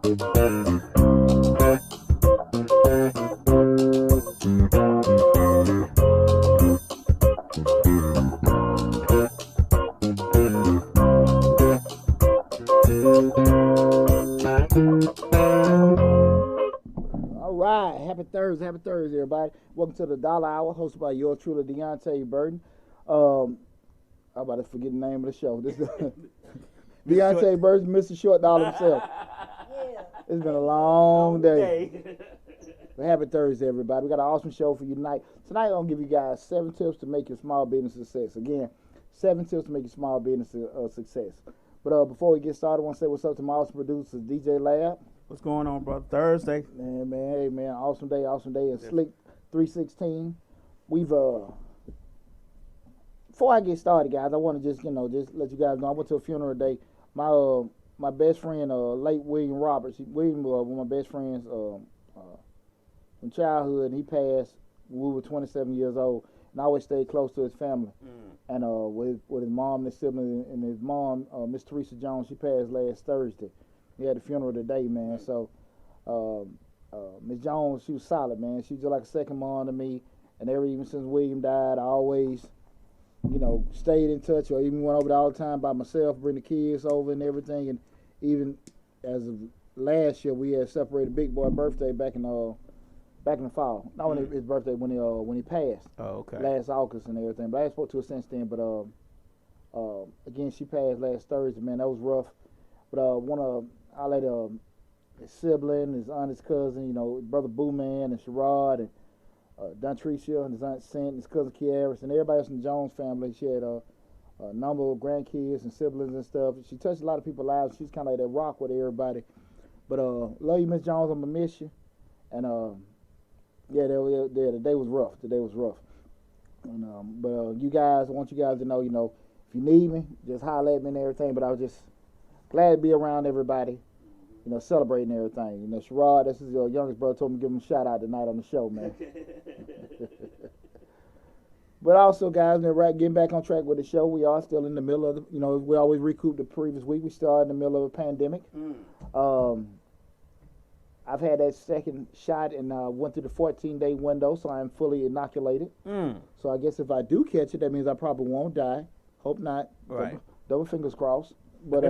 Happy Thursday, everybody. Welcome to the Dollar Hour, hosted by yours truly, Deonte Burden. I'm about to forget the name of the show. This is Deonte Burden, Mr. Short Dollar himself. Yeah. It's been a long day. But happy Thursday, everybody. We got an awesome show for you tonight. Tonight, I'm going to give you guys 7 tips to make your small business a success. Again, 7 tips to make your small business a success. But before we get started, I want to say what's up to my awesome producers, DJ Lab. What's going on, brother? Thursday. Man, awesome day. And Slick 316. We've before I get started, guys, I want to just let you guys know I went to a funeral today. My best friend, late William Roberts. William was one of my best friends from childhood, and he passed when we were 27 years old. And I always stayed close to his family. And with his mom and his siblings, and his mom, Miss Teresa Jones, she passed last Thursday. We had the funeral today, man. So, Miss Jones, she was solid, man. She was just like a second mom to me. And even since William died, I always, stayed in touch, or even went over there all the time by myself, bring the kids over and everything. And even as of last year, we had separated Big Boy birthday back in the fall. Not when his birthday, when he passed. Oh, okay. Last August and everything. But I spoke to her since then. But again, she passed last Thursday, man. That was rough. But I let his sibling, his aunt, his cousin, his brother Boo Man and Sherrod and Don Tricia and his aunt Cent and his cousin Kiaris and everybody else in the Jones family. She had a number of grandkids and siblings and stuff. She touched a lot of people's lives. She's kind of like that rock with everybody. But love you, Miss Jones. I'm going to miss you. And the day was rough. And but you guys, I want you guys to know, if you need me, just holler at me and everything. But I was just glad to be around everybody, celebrating everything. Sherrod, this is your youngest brother, told me to give him a shout out tonight on the show, man. But also, guys, getting back on track with the show, we are still in the middle of we always recoup the previous week. We started in the middle of a pandemic. I've had that second shot and went through the 14-day window, so I'm fully inoculated. So I guess if I do catch it, that means I probably won't die. Hope not. Right. Double fingers crossed. But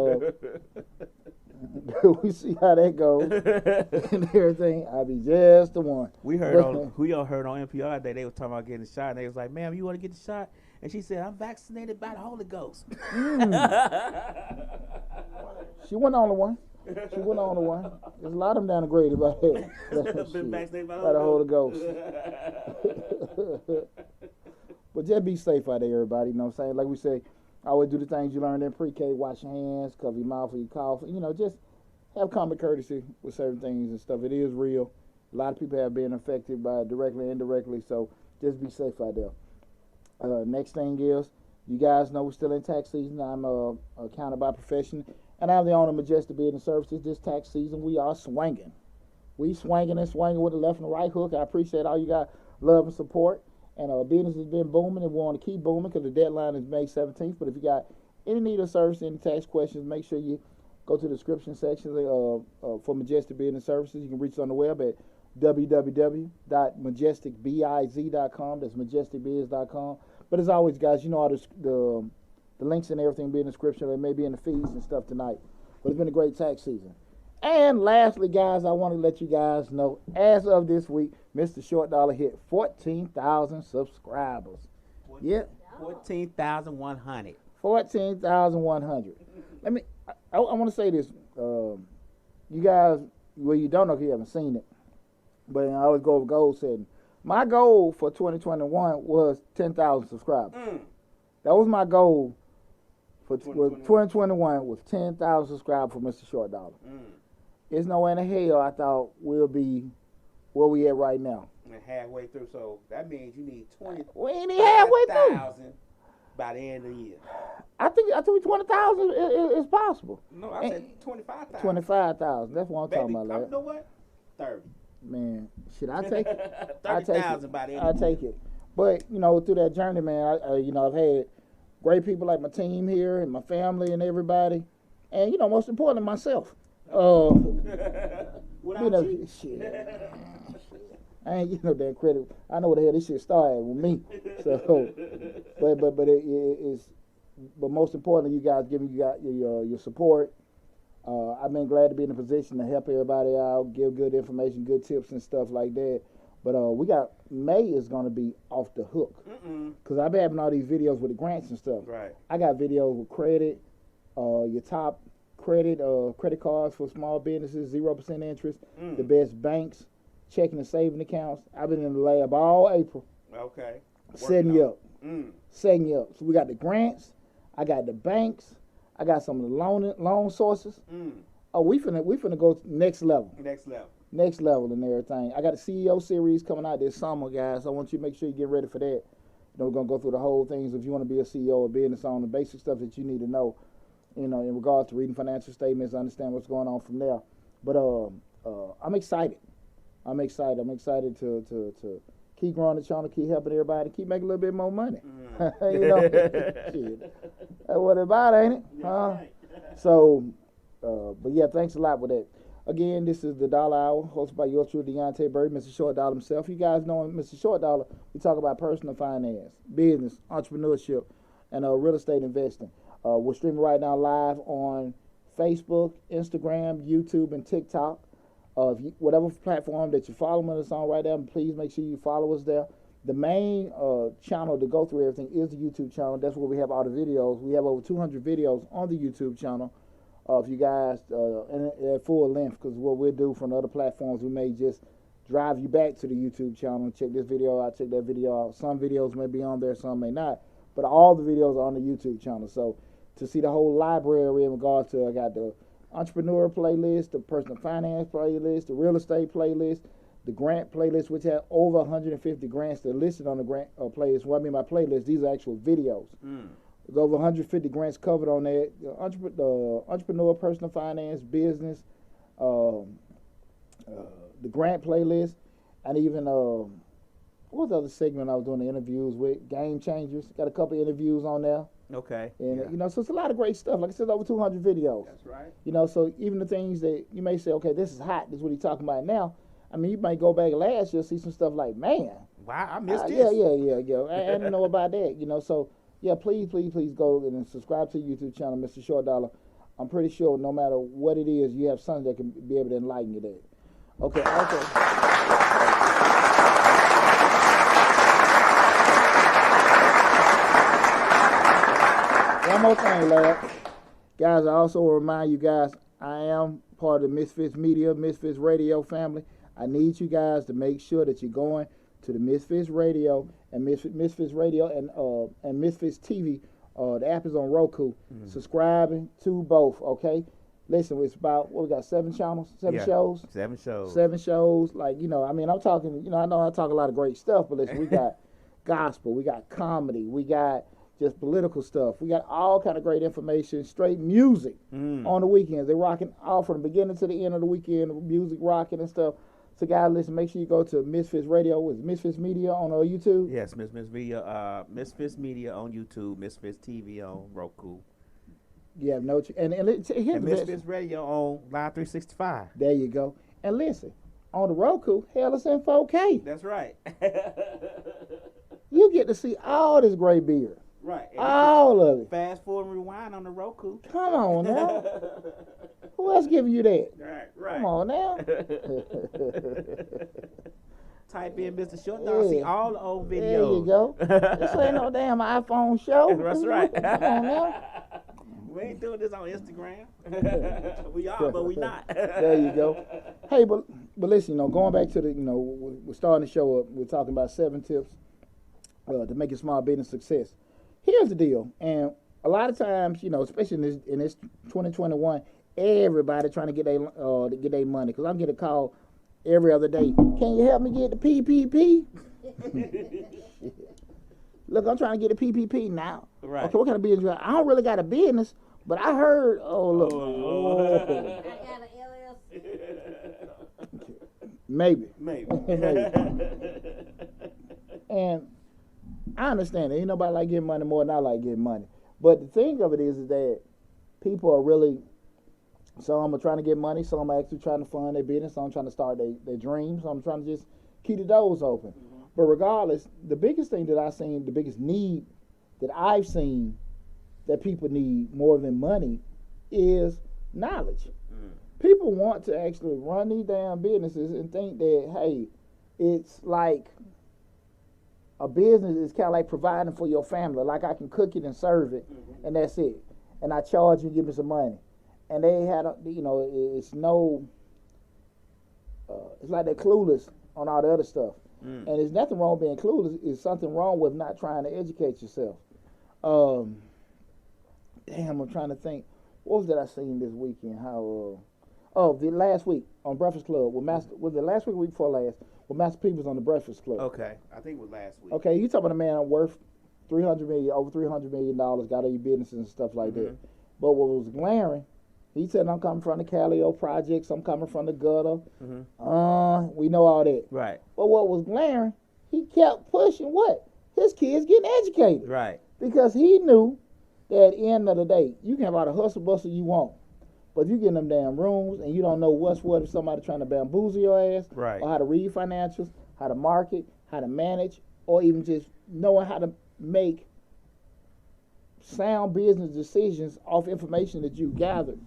we see how that goes and everything. I'll be just the one. We heard on NPR that they were talking about getting a shot, and they was like, "Ma'am, you want to get the shot?" And she said, "I'm vaccinated by the Holy Ghost." She wasn't the only one. There's a lot of them down the grade about that. Been vaccinated by the Holy Ghost. But just be safe out there, everybody. You know what I'm saying? Like we say, always do the things you learned in pre-K. Wash your hands, cover your mouth when you cough. Just have common courtesy with certain things and stuff. It is real. A lot of people have been affected by it directly and indirectly, so just be safe out there. Next thing is, you guys know we're still in tax season. I'm accounted by profession, and I'm the owner of Majestic Business Services. This tax season, we are swinging. We swinging with the left and the right hook. I appreciate all you guys' love and support. And business has been booming, and we want to keep booming because the deadline is May 17th. But if you got any need of service, any tax questions, make sure you go to the description section for Majestic Business Services. You can reach us on the web at www.majesticbiz.com. That's majesticbiz.com. But as always, guys, all the links and everything be in the description. They may be in the feeds and stuff tonight. But it's been a great tax season. And lastly, guys, I want to let you guys know, as of this week, Mr. Short Dollar hit 14,000 subscribers. Yep. 14,100. 14,100. I want to say this. You guys, you don't know if you haven't seen it, but I always go over goal setting. My goal for 2021 was 10,000 subscribers. That was my goal for 2021 was 10,000 subscribers for Mr. Short Dollar. There's no way in hell I thought we'll be where we at right now. And halfway through, so that means you need 20,000 we ain't even halfway through by the end of the year. I think 20,000 is possible. No, I said 25,000. 25,000. That's what I'm talking about. You know what? 30. Man, shit, I take it. 30,000 by the end. I take it. But through that journey, man, I've had great people like my team here and my family and everybody, and most importantly, myself. Without shit. I ain't getting no damn credit. I know where the hell this shit started with me. So, but it's. But most importantly, you guys giving your support. I've been glad to be in a position to help everybody out, give good information, good tips and stuff like that. But we got May is gonna be off the hook because I've been having all these videos with the grants and stuff. Right. I got videos with credit, your top credit cards for small businesses, 0% interest, the best banks, checking and saving accounts. I've been in the lab all April. Okay. Setting you up. Setting you up. So we got the grants. I got the banks. I got some of the loan sources. Oh, we finna go next level. Next level and everything. I got a CEO series coming out this summer, guys. I want you to make sure you get ready for that. You know, we're gonna go through the whole things if you want to be a CEO or business owner, the basic stuff that you need to know. You know, in regards to reading financial statements, understand what's going on from there. But I'm excited. I'm excited to keep growing the channel, keep helping everybody, keep making a little bit more money. You know, shit. That's what it's about, ain't it? Right. So, but yeah, thanks a lot for that. Again, this is the Dollar Hour, hosted by your true Deonte Burden, Mr. Short Dollar himself. You guys know him, Mr. Short Dollar. We talk about personal finance, business, entrepreneurship, and real estate investing. We're streaming right now live on Facebook, Instagram, YouTube, and TikTok. Whatever platform that you're following us on right now, please make sure you follow us there. The main channel to go through everything is the YouTube channel. That's where we have all the videos. We have over 200 videos on the YouTube channel. If you guys, and at full length, because what we'll do from the other platforms, we may just drive you back to the YouTube channel, check this video out, check that video out. Some videos may be on there, some may not, but all the videos are on the YouTube channel. So to see the whole library in regards to, I got the entrepreneur playlist, the personal finance playlist, the real estate playlist, the grant playlist, which have over 150 grants that are listed on the grant playlist. What I mean by playlist, these are actual videos. There's over 150 grants covered on that. The entrepreneur, personal finance, business, the grant playlist, and even what was the other segment I was doing the interviews with? Game Changers. Got a couple interviews on there. Okay. And you know, so it's a lot of great stuff. Like I said, over 200 videos. That's right. You know, so even the things that you may say, okay, this is hot. This is what he's talking about now. I mean, you might go back last year, see some stuff like, man. Wow, I missed this. Yeah. I didn't know about that. You know, so yeah, please go and subscribe to the YouTube channel, Mr. Short Dollar. I'm pretty sure no matter what it is, you have something that can be able to enlighten you there. Okay. One more thing, lad. Guys, I also want to remind you guys, I am part of the Misfits Media, Misfits Radio family. I need you guys to make sure that you're going to the Misfits Radio and Misfits Radio and Misfits TV. The app is on Roku. Subscribing to both, okay? Listen, it's about, what we got, 7 channels, 7 shows? 7 shows. 7 shows. Like, you know, I mean, I'm talking, you know, I know I talk a lot of great stuff, but listen, we got gospel, we got comedy, we got just political stuff. We got all kind of great information, straight music on the weekends. They're rocking all from the beginning to the end of the weekend, music rocking and stuff. So, guys, listen, make sure you go to Misfits Radio with Misfits Media on YouTube. Yes, Misfits Media on YouTube, Misfits TV on Roku. You have no... And Misfits Radio on Live 365. There you go. And listen, on the Roku, hell, it's in 4K. That's right. You get to see all this great beer. Right. All of it. Fast forward and rewind on the Roku. Come on now. Who else giving you that? Right. Come on now. Type in Mr. Short Dollar, see all the old videos. There you go. This ain't no damn iPhone show. That's right. Come on now. We ain't doing this on Instagram. We are, but we not. There you go. Hey, but listen, you know, going back to the, you know, we're starting the show up. We're talking about 7 tips to make a small business success. Here's the deal, and a lot of times, you know, especially in this 2021, everybody trying to get their money. Because I'm getting a call every other day. Can you help me get the PPP? Look, I'm trying to get a PPP now. Right. Okay, what kind of business you got? I don't really got a business, but I heard. Oh look. I got an LLC. Maybe. And I understand it. Ain't nobody like getting money more than I like getting money. But the thing of it is that people are really Some are trying to get money. Some are actually trying to fund their business. Some trying to start their dreams. Some trying to just keep the doors open. Mm-hmm. But regardless, the biggest thing that I've seen, the biggest need that I've seen that people need more than money is knowledge. Mm. People want to actually run these damn businesses and think that, hey, it's like a business is kind of like providing for your family. Like I can cook it and serve it, Mm-hmm. and that's it. And I charge you, give me some money. And they had, it's no, it's like they're clueless on all the other stuff. Mm. And there's nothing wrong being clueless. There's something wrong with not trying to educate yourself. I'm trying to think. What was that I seen this weekend? The last week on Breakfast Club with Master. Was it last week or week before last? With Master P was on the Breakfast Club. Okay, I think it was last week. Okay, you talking about a man worth over $300 million, got all your businesses and stuff like Mm-hmm. that. But what was glaring, he said, I'm coming from the Calio projects, I'm coming from the gutter. Mm-hmm. We know all that. Right. But what was glaring, he kept pushing what? His kids getting educated. Right. Because he knew that at the end of the day, you can have all the hustle bustle you want. But if you get in them damn rooms and you don't know what's what, if somebody trying to bamboozle your ass, Right. or how to read financials, how to market, how to manage, or even just knowing how to make sound business decisions off information that you gathered,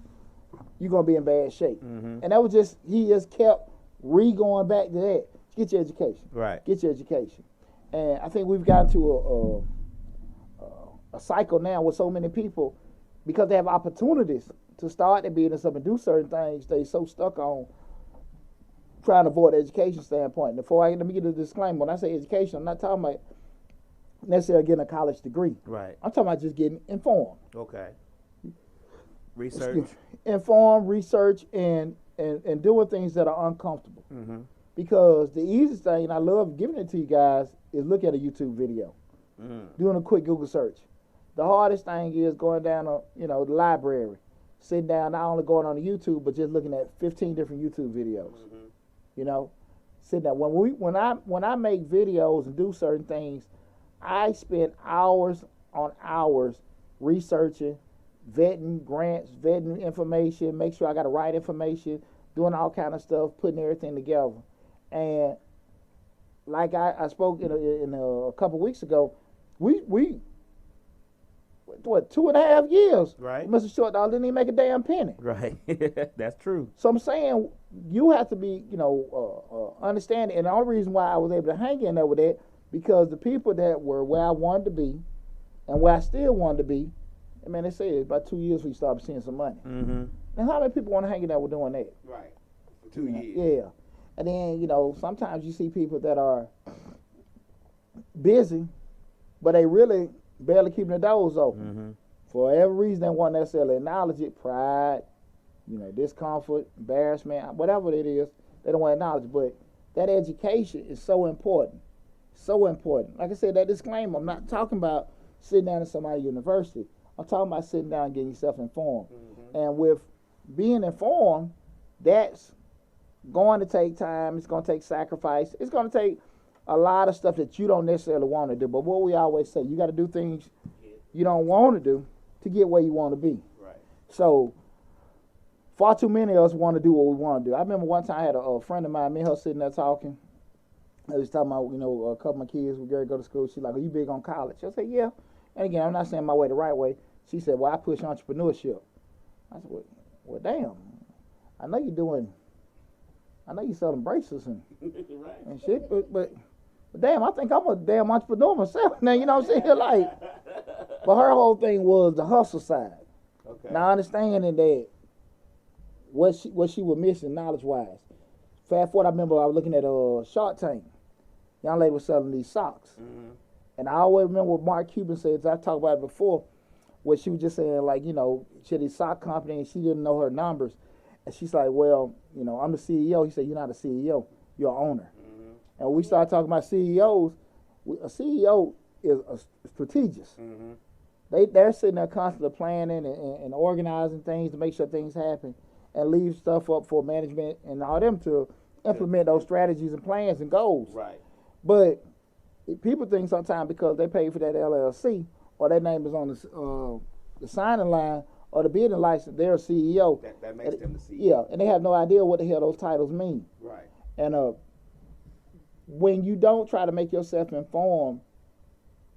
you're going to be in bad shape. Mm-hmm. And that was he just kept going back to that. Get your education. Right. Get your education. And I think we've gotten to a cycle now with so many people, because they have opportunities to start their business up and do certain things, they so stuck on trying to avoid the education standpoint. And let me get a disclaimer. When I say education, I'm not talking about necessarily getting a college degree. Right. I'm talking about just getting informed. Okay. Research. Inform, research, and doing things that are uncomfortable. Mm-hmm. Because the easiest thing, and I love giving it to you guys, is look at a YouTube video. Doing a quick Google search. The hardest thing is going down to, the library, sitting down, not only going on the YouTube, but just looking at 15 different YouTube videos. Mm-hmm. Sitting down. When I make videos and do certain things, I spend hours on hours researching, vetting grants, vetting information, make sure I got the right information, doing all kind of stuff, putting everything together. And like I spoke in a couple weeks ago, we 2.5 years. Right. Mr. Short Dog didn't even make a damn penny. Right. That's true. So I'm saying you have to be, understanding. And the only reason why I was able to hang in there with that, because the people that were where I wanted to be and where I still wanted to be, and man, they say it's about 2 years we started seeing some money. Mm-hmm. And how many people want to hang in there with doing that? Right. For 2 years. Yeah. And then, sometimes you see people that are busy, but they really barely keeping the doors open. Mm-hmm. For every reason they won't necessarily acknowledge it, pride, discomfort, embarrassment, whatever it is, they don't want to acknowledge it. But that education is so important. So important. Like I said, that disclaimer, I'm not talking about sitting down at somebody's university. I'm talking about sitting down and getting yourself informed. Mm-hmm. And with being informed, that's going to take time. It's going to take sacrifice. It's going to take a lot of stuff that you don't necessarily want to do. But what we always say, you got to do things you don't want to do to get where you want to be. Right. So far too many of us want to do what we want to do. I remember one time I had a friend of mine, me and her sitting there talking. I was talking about, a couple of my kids were going to go to school. She's like, are you big on college? I said, yeah. And again, I'm not saying my way the right way. She said, well, I push entrepreneurship. I said, well damn. I know you're selling bracelets and, Right. and shit, but damn, I think I'm a damn entrepreneur myself now, you know what I'm saying? Like, but her whole thing was the hustle side. Okay. Now, understanding that what she was missing knowledge-wise. Fast forward, I remember I was looking at Shark Tank. Young lady was selling these socks. Mm-hmm. And I always remember what Mark Cuban said, I talked about it before, where she was just saying, like, she had this sock company and she didn't know her numbers. And she's like, well, I'm the CEO. He said, you're not a CEO, you're an owner. Mm-hmm. And when we started talking about CEOs, a CEO is a strategist. Mm-hmm. They're sitting there constantly planning and organizing things to make sure things happen and leave stuff up for management and all them to implement those strategies and plans and goals. Right. But people think sometimes because they pay for that LLC or their name is on the signing line, or the business license, they're a CEO. That makes them the CEO. Yeah, and they have no idea what the hell those titles mean. Right. And when you don't try to make yourself informed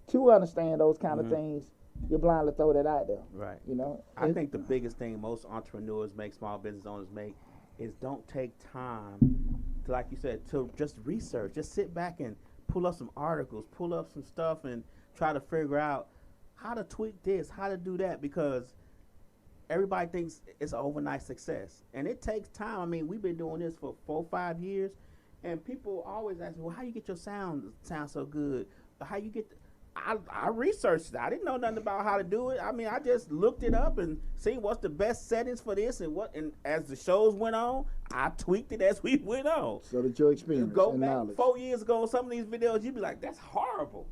to understand those kind of things, you're blind to throw that out there. Right. You know. I think the biggest thing most entrepreneurs make, small business owners make, is don't take time to, like you said, to just research. Just sit back and pull up some articles, pull up some stuff, and try to figure out how to tweak this, how to do that, because everybody thinks it's an overnight success, and it takes time. I mean, we've been doing this for 4 or 5 years, and people always ask me, well, how you get your sound so good? How you get I researched it. I didn't know nothing about how to do it. I mean, I just looked it up and seen what's the best settings for this, and as the shows went on, I tweaked it as we went on. So that your experience You go and back knowledge. 4 years ago on some of these videos, you'd be like, that's horrible,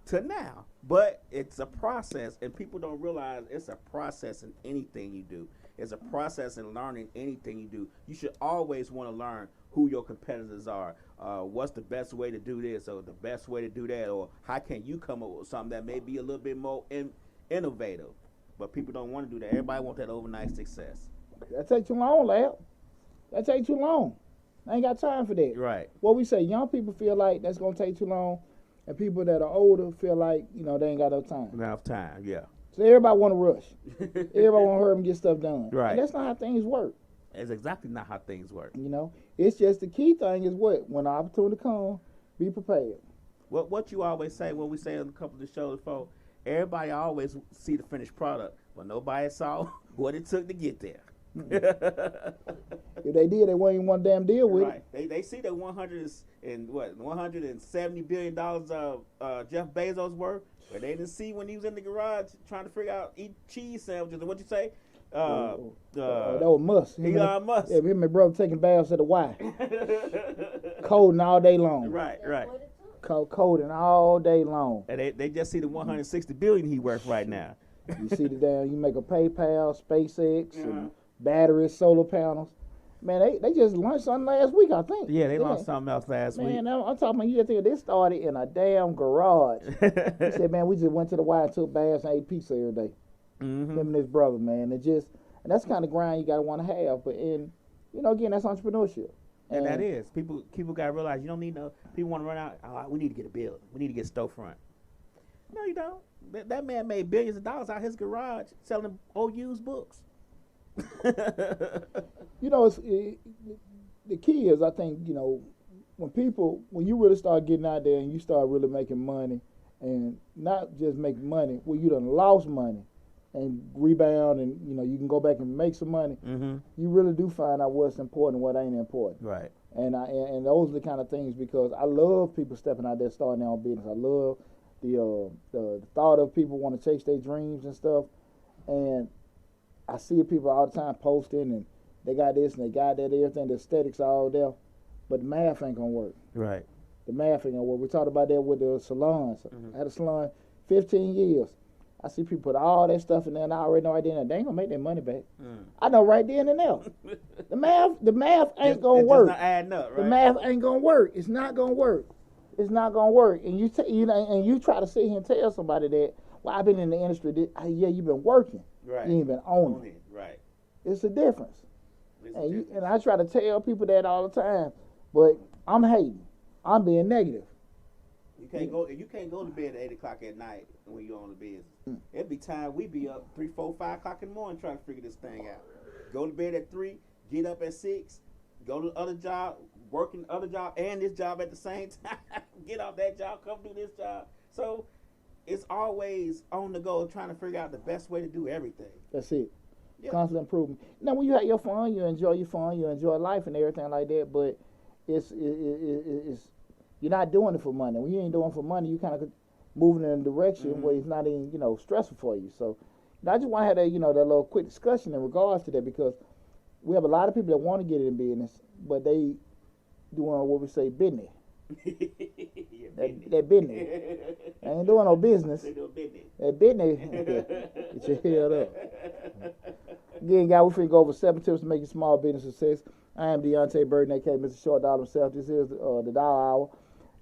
to now. But it's a process, and people don't realize it's a process in anything you do. It's a process in learning anything you do. You should always want to learn who your competitors are. What's the best way to do this, or the best way to do that, or how can you come up with something that may be a little bit more innovative. But people don't want to do that. Everybody wants that overnight success. That take too long, lad. That take too long. I ain't got time for that. Right. What we say, young people feel like that's gonna take too long, and people that are older feel like they ain't got no time. Enough time, yeah. So everybody want to rush. Everybody want to hurry and get stuff done. Right. And that's not how things work. It's exactly not how things work. It's just the key thing is when the opportunity comes, be prepared. What you always say, what we say in a couple of the shows before, everybody always see the finished product, but nobody saw what it took to get there. If they did, they wouldn't even want a damn deal with Right. They see the $170 billion of Jeff Bezos worth, but they didn't see when he was in the garage trying to figure out eat cheese sandwiches. And what you say? that was Musk. Elon Musk. Yeah, him and my brother taking baths at the Y. Coding all day long. Right. Coding all day long. And they just see the $160 billion he worth right now. You see you make a PayPal, SpaceX, and batteries, solar panels. Man, they just launched something last week, I think. Yeah, they launched something else last week. Man, I'm talking about, you think this started in a damn garage. He said, man, we just went to the Y and took baths and ate pizza every day. Him and his brother, man. And that's the kind of grind you gotta want to have. But again, that's entrepreneurship. And that is. People gotta realize you don't need people want to run out, we need to get a building. We need to get a storefront. No, you don't. That man made billions of dollars out his garage selling old used books. The key is, I think, when you really start getting out there and you start really making money, and not just making money, you done lost money and rebound, and you can go back and make some money. You really do find out what's important and what ain't important. Right. And those are the kind of things, because I love people stepping out there starting their own business. I love the thought of people want to chase their dreams and stuff. And I see people all the time posting, and they got this and they got that, everything, the aesthetics all there, but the math ain't gonna work. Right. The math ain't gonna work. We talked about that with the salons. I had a salon 15 years. I see people put all that stuff in there, and I already know right then and they ain't gonna make their money back. I know right then and there. The math ain't gonna work. It's not adding up, right? The math ain't gonna work. It's not gonna work. It's not gonna work. And you try to sit here and tell somebody that, well, I've been in the industry. Yeah, you've been working. Right. You ain't been owning it. Right. It's a difference. And I try to tell people that all the time, but I'm hating. I'm being negative. You can't go to bed at 8 o'clock at night when you're on the business. It'd be time we be up 3, 4, 5 o'clock in the morning trying to figure this thing out. Go to bed at 3, get up at 6, go to the other job, working the other job and this job at the same time. Get off that job, come do this job. So it's always on the go, trying to figure out the best way to do everything. That's it. Yep. Constant improvement. Now, when you have your fun, you enjoy your fun, you enjoy life and everything like that. But it's you're not doing it for money. When you ain't doing it for money, you kind of moving in a direction where it's not even stressful for you. So I just want to have that that little quick discussion in regards to that, because we have a lot of people that want to get in business, but they doing what we say business. That business. They ain't doing no business. They do business. That business. Get your head up. Again, guys, we finna go over 7 tips to make your small business success. I am Deonte Burden, aka Mr. Short Dollar himself. This is the Dollar Hour.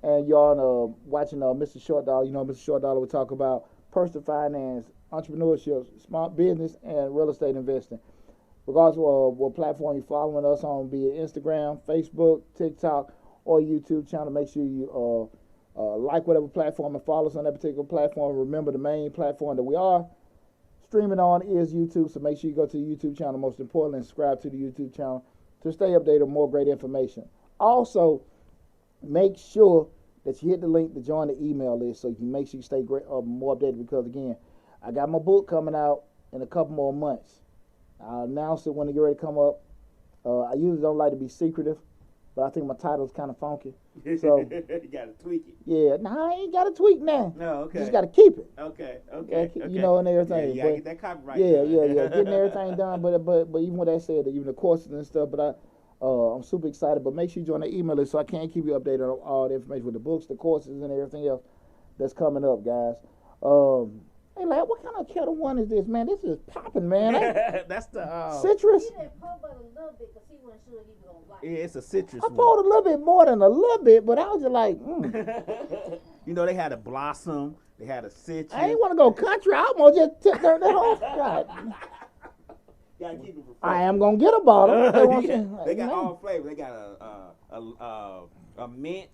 And y'all watching Mr. Short Dollar. Mr. Short Dollar will talk about personal finance entrepreneurship, small business, and real estate investing. Regardless of what platform you're following us on, be it Instagram, Facebook, TikTok, or YouTube channel, make sure you like whatever platform and follow us on that particular platform. Remember, the main platform that we are streaming on is YouTube, so make sure you go to the YouTube channel, most importantly, and subscribe to the YouTube channel to stay updated on more great information. Also, make sure that you hit the link to join the email list so you can make sure you stay more updated, because, again, I got my book coming out in a couple more months. I'll announce it when it get ready to come up. I usually don't like to be secretive, but I think my title's kind of funky. So you got to tweak it. Yeah, I ain't got to tweak now. No, okay. You just got to keep it. Okay. You know, and everything. Yeah, you got to get that copyright. Yeah. Getting everything done. But even with that said, even the courses and stuff, but I'm super excited. But make sure you join the email list so I can keep you updated on all the information with the books, the courses, and everything else that's coming up, guys. Hey, lad, what kind of Kettle One is this, man? This is popping, man. That's the citrus. He didn't pour but a little bit because he wasn't sure he was gonna like it. Yeah, it's a citrus. I poured a little bit more than a little bit, but I was just like, You know, they had a blossom, they had a citrus. I ain't want to go country. I almost just took that whole God. Gotta keep it I am gonna get a bottle. They got all flavors. They got a mint,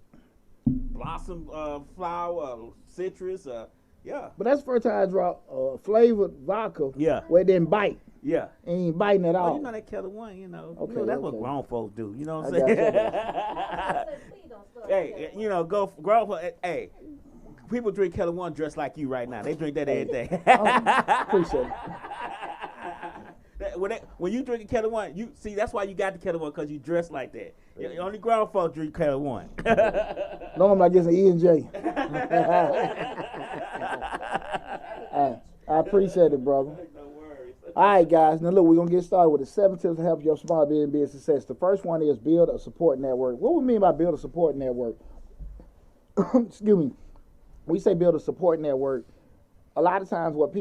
blossom flower, citrus. Yeah. But that's the first time I dropped flavored vodka. Yeah. Where it didn't bite. Yeah. It ain't biting at all. You know that Kettle One, Okay, that's what grown folks do. You know what I'm I saying? got Hey, go grown folks. Hey, people drink Kettle One dressed like you right now. They drink that every day. Appreciate it. When you drink a Kettle One, you see that's why you got the Kettle One, because you dress like that. Only grown folks drink Kettle One. No, I'm not getting an E&J. I appreciate it, brother. No worries. All right, guys. Now, look, we're going to get started with the 7 tips to help your small business be a success. The first one is build a support network. What we mean by build a support network? Excuse me. When we say build a support network, a lot of times what the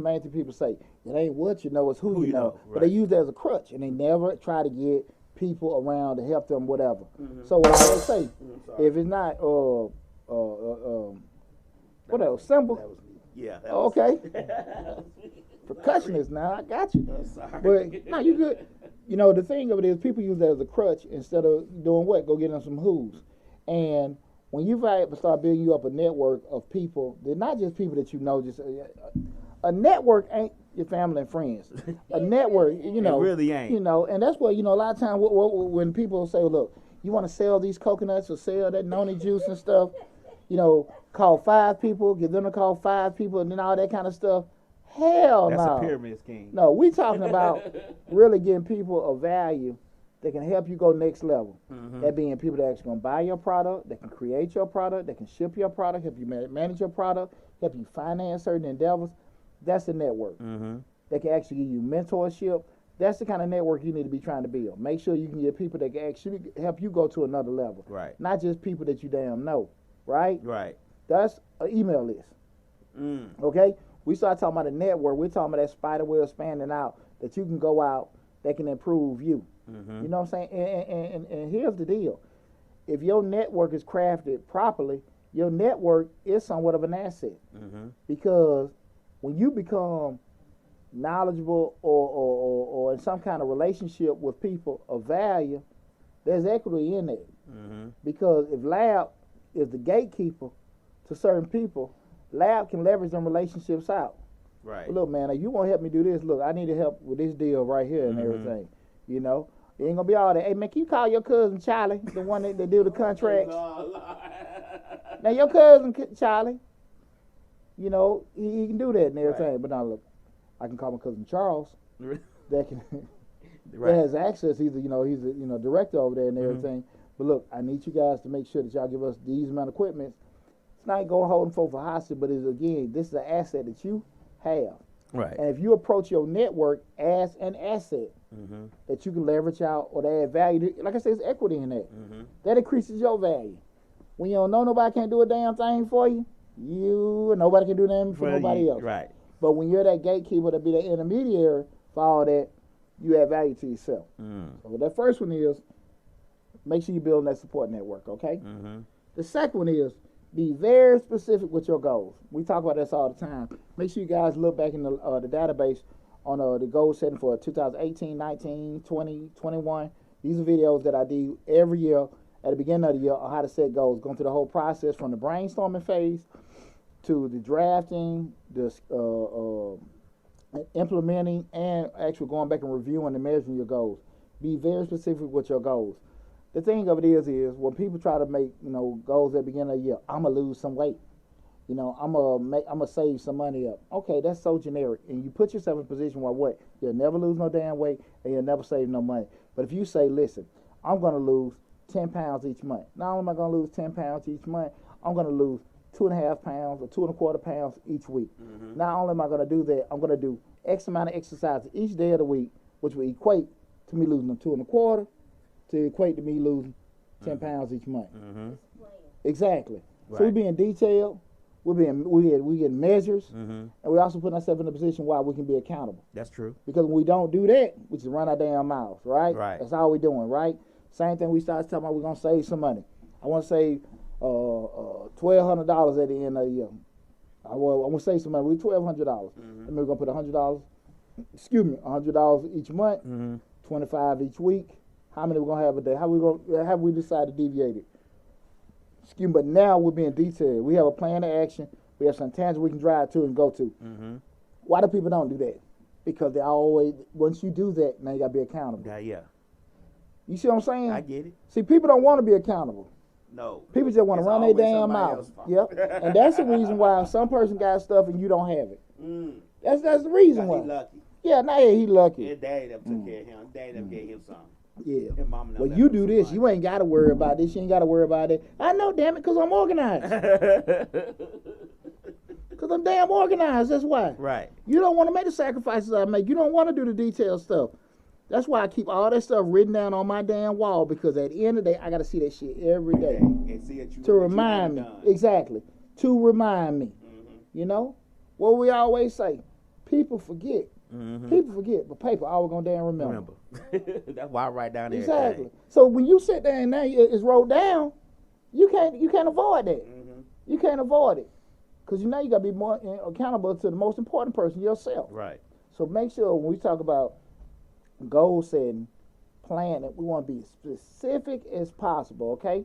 main thing people say? It ain't what you know, it's who you know. Right. But they use it as a crutch, and they never try to get people around to help them, whatever. So what I always say, if it's not, what else? Simple. That was me. Yeah. Okay. Percussionist now, I got you. Sorry. But no, you good. The thing of it is people use that as a crutch instead of doing what? Go get them some hooves. And when you start building you up a network of people, they're not just people that you know. Just a network ain't your family and friends. A network, It really ain't. And that's what a lot of times when people say, look, you want to sell these coconuts or sell that noni juice and stuff, call 5 people, give them to call 5 people, and then all that kind of stuff. Hell no. That's a pyramid scheme. No, we talking about really getting people of value that can help you go next level. Mm-hmm. That being people that actually going to buy your product, that can create your product, that can ship your product, help you manage your product, help you finance certain endeavors. That's the network. Mm-hmm. That can actually give you mentorship. That's the kind of network you need to be trying to build. Make sure you can get people that can actually help you go to another level. Right. Not just people that you damn know. Right? Right. That's an email list. Okay? We start talking about a network. We're talking about that spider web spanning out that you can go out that can improve you. Mm-hmm. You know what I'm saying? And here's the deal. If your network is crafted properly, your network is somewhat of an asset. Mm-hmm. Because when you become knowledgeable or in some kind of relationship with people of value, there's equity in that. Mm-hmm. Because if Lab is the gatekeeper to certain people, Lab can leverage them relationships out. Right. Well, look, man, if you want to help me do this, look, I need help with this deal right here and everything. It ain't going to be all that. Hey, man, can you call your cousin Charlie, the one that do the contracts? Now, your cousin Charlie, he can do that and everything. Right. But now, look, I can call my cousin Charles that can that has access. He's a director over there and everything. But look, I need you guys to make sure that y'all give us these amount of equipment. It's not going to hold them for hostage, but this is an asset that you have. Right. And if you approach your network as an asset that you can leverage out or to add value, like I said, it's equity in that. That increases your value. When you don't know nobody can't do a damn thing for you, nobody can do nothing for nobody else. Right. But when you're that gatekeeper to be the intermediary for all that, you add value to yourself. So that first one is make sure you're building that support network, okay? The second one is Be very specific with your goals. We talk about this all the time. Make sure you guys look back in the database on the goal setting for 2018, 19, 20, 21. These are videos that I do every year at the beginning of the year on how to set goals, going through the whole process from the brainstorming phase to the drafting, the implementing, and actually going back and reviewing and measuring your goals. Be very specific with your goals. The thing of it is when people try to make goals at the beginning of the year, I'm gonna lose some weight. I'm gonna save some money up. Okay, that's so generic, and you put yourself in a position where what? You'll never lose no damn weight, and you'll never save no money. But if you say, listen, I'm gonna lose 10 pounds each month. Not only am I gonna lose 10 pounds each month, I'm gonna lose 2.5 pounds or 2.25 pounds each week. Mm-hmm. Not only am I gonna do that, I'm gonna do X amount of exercises each day of the week, which will equate to me losing them 2.25 to equate to me losing 10 pounds each month. Mm-hmm. Exactly. Right. So we're being detailed. We get measures, and we also put ourselves in a position where we can be accountable. That's true. Because when we don't do that, we just run our damn mouths, right? Right. That's all we're doing, right? Same thing. We start talking about we're gonna save some money. I want to save $1,200 at the end of the year. I want to save some money. We're $1,200. And we're gonna put $100. Excuse me, $100 each month, $25 each week. How many we're gonna have a day? How we decide to deviate it? Excuse me, but now we're being detailed. We have a plan of action. We have some tangible we can drive to and go to. Why do people don't do that? Because they always, once you do that, now you gotta be accountable. Yeah. You see what I'm saying? I get it. See, people don't want to be accountable. No. People just want to run their damn mouth. Yep. And that's the reason why some person got stuff and you don't have it. That's the reason why. He lucky. Yeah, now he lucky. His daddy them took care of him. Daddy them gave him something. Yeah. His mama Well, you do this. You ain't got to worry about this. You ain't got to worry about it. I know, damn it, because I'm organized. Because I'm damn organized. That's why. Right. You don't want to make the sacrifices I make. You don't want to do the detailed stuff. That's why I keep all that stuff written down on my damn wall, because at the end of the day, I got to see that shit every day. And see that to remind me. Exactly. To remind me. You know? What we always say, people forget. People forget, but paper always gonna damn remember. That's why I write down there. Exactly. So when you sit there and now it's wrote down, you can't avoid that. You can't avoid it, because you gotta be more accountable to the most important person, yourself. Right. So make sure when we talk about goal setting, planning, we want to be specific as possible. Okay,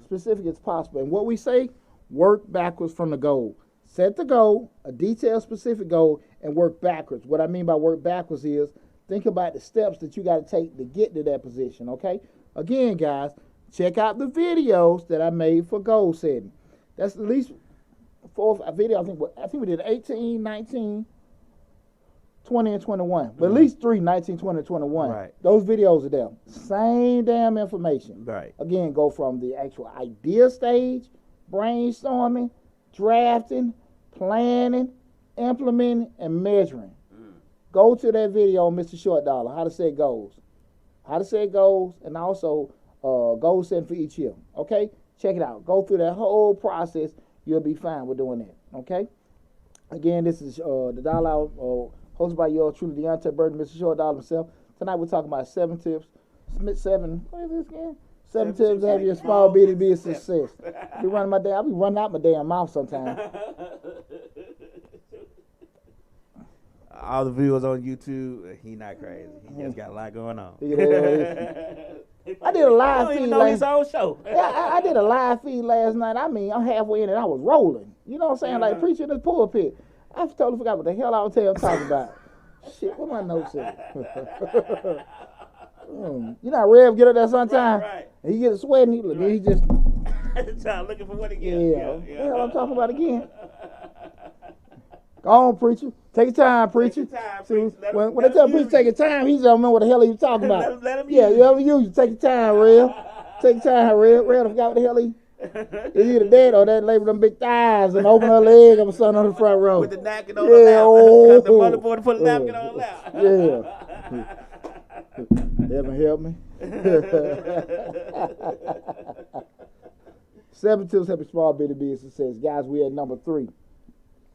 specific as possible. And what we say, work backwards from the goal. Set the goal, a detailed, specific goal, and work backwards. What I mean by work backwards is think about the steps that you got to take to get to that position, okay? Again, guys, check out the videos that I made for goal setting. That's at least 4 videos. I think we did 18, 19, 20, and 21. But at least 3, 19, 20, and 21. Right. Those videos are there. Same damn information. Right. Again, go from the actual idea stage, brainstorming, drafting, planning, implementing, and measuring. Go to that video on Mr. Short Dollar, how to set goals. How to set goals, and also goal setting for each year. Okay? Check it out. Go through that whole process. You'll be fine with doing that. Okay? Again, this is the Dollar Hour, hosted by yours truly, Deonte Burden, Mr. Short Dollar himself. Tonight we're talking about 7 tips. What is this again? 7 tips to have your small business be a success. I'll be running out my damn mouth sometimes. All the viewers on YouTube, he not crazy. He just got a lot going on. I did a live feed. He don't even know his own show. I did a live feed last night. I mean, I'm halfway in and I was rolling. You know what I'm saying? Like preaching in the pulpit. I totally forgot what the hell I was talking about. Shit, what my notes say? You know, Rev get up there sometime. Right. And he gets sweating. He just looking for what again? Yeah. What the hell I'm talking about again? Go on, preacher. Take your time, preacher. See, when they tell preacher take your time, he don't know what the hell he was talking about. let him use you. Take your time, Rev. Take your time, Rev. Rev, I forgot what the hell he. Is either that or that lady with them big thighs and open her leg up or something on the front row. With the napkin on the lap. The motherboard to put the napkin on the lap. Yeah. Heaven help me. 7 tips help a small business success. Guys, we at number 3.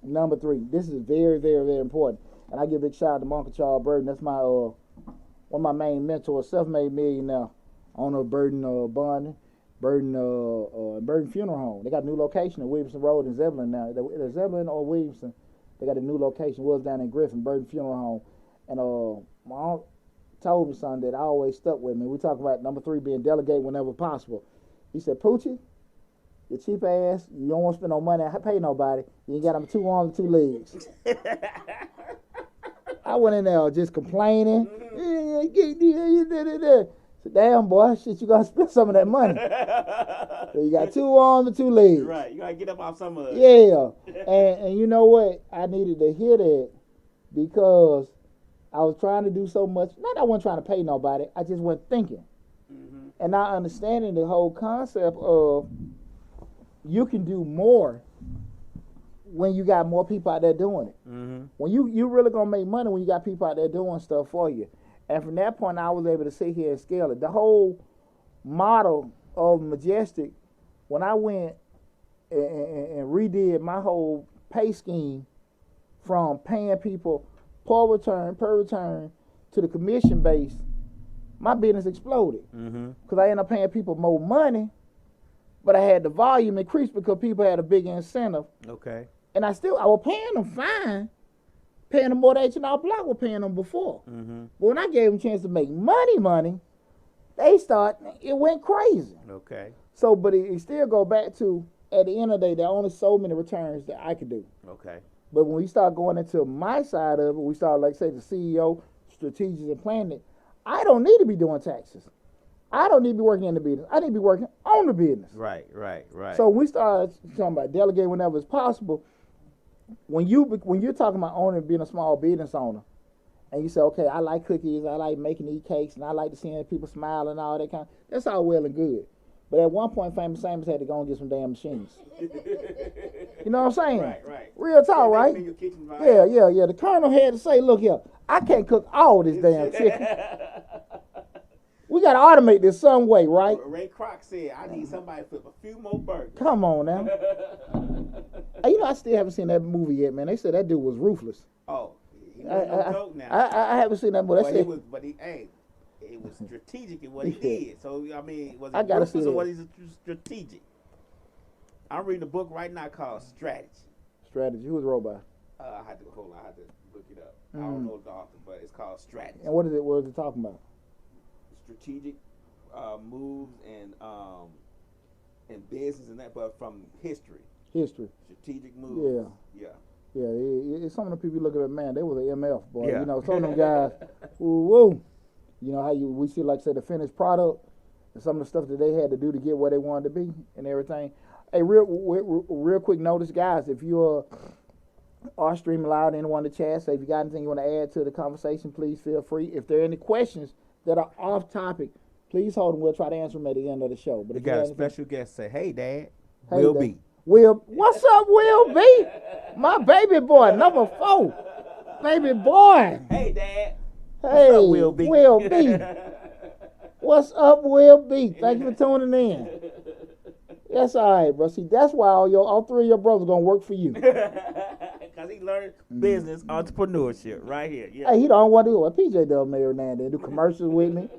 Number 3. This is very, very, very important. And I give a big shout out to my Uncle Charles Burden. That's my one of my main mentors, self-made millionaire, owner of Burden Bonding. Burden Funeral Home. They got a new location in Williamson Road in Zebulon now. Either Zebulon or Williamson. They got a new location. Was down in Griffin, Burden Funeral Home. And my aunt told me something that I always stuck with me. We talk about number 3 being delegate whenever possible. He said, Poochie, you cheap ass, you don't want to spend no money, I pay nobody. You ain't got them 2 arms and 2 legs. I went in there just complaining. Said, damn boy, shit, you gotta spend some of that money. So you got 2 arms and 2 legs. Right, you gotta get up off some of it. Yeah, and you know what? I needed to hear that because I was trying to do so much. Not that I wasn't trying to pay nobody. I just wasn't thinking. Mm-hmm. And not understanding the whole concept of you can do more when you got more people out there doing it. Mm-hmm. When you really gonna make money when you got people out there doing stuff for you. And from that point, I was able to sit here and scale it. The whole model of Majestic, when I went and redid my whole pay scheme from paying people per return to the commission base, my business exploded. Because I ended up paying people more money, but I had the volume increase because people had a bigger incentive. Okay. And I was paying them fine, paying them more than H&R Block was paying them before. But when I gave them a chance to make money, it went crazy. Okay. So, but it still go back to, at the end of the day, there are only so many returns that I could do. Okay. But when we start going into my side of it, we start, like say, the CEO, strategic and planning, I don't need to be doing taxes. I don't need to be working in the business. I need to be working on the business. Right. So we start talking about delegate whenever it's possible. When you're talking about owning, being a small business owner, and you say, okay, I like cookies, I like making these cakes, and I like to see people smile and all that kind of, that's all well and good. But at one point, Famous Amos had to go and get some damn machines. You know what I'm saying? Right. Real talk, right? Yeah. The colonel had to say, look here, I can't cook all this damn chicken. We got to automate this some way, right? Ray Kroc said, I need somebody to flip a few more burgers. Come on now. Hey, I still haven't seen that movie yet, man. They said that dude was ruthless. Oh, he was no joke now. I haven't seen that movie. It was strategic in what he did. So, I mean, was it ruthless or was he strategic? I'm reading a book right now called Strategy. Who was wrote by? I had to look it up. I don't know the author, but it's called Strategy. And what is it talking about? Strategic moves and business and that, but from history. Strategic moves. Yeah. It's some of the people you look at, man, they was an MF, boy. Yeah. You know, some of them guys, woo. You know how we see, like, say, the finished product and some of the stuff that they had to do to get where they wanted to be and everything. Hey, real quick notice, guys, if you are streaming live, anyone in the chat, say if you got anything you want to add to the conversation, please feel free. If there are any questions that are off topic, please hold them. We'll try to answer them at the end of the show. But we got a special guest say, hey, Dad, hey, Will Dad. B. What's up, Will B? My baby boy, number 4. Baby boy. Hey, Dad. Hey, what's up, Will B? Will B. What's up, Will B? Thank you for tuning in. That's all right, bro. See, that's why all 3 of your brothers going to work for you. Because he learned business, entrepreneurship right here. Yeah. Hey, he don't want to do what PJ does every now and then. Do commercials with me.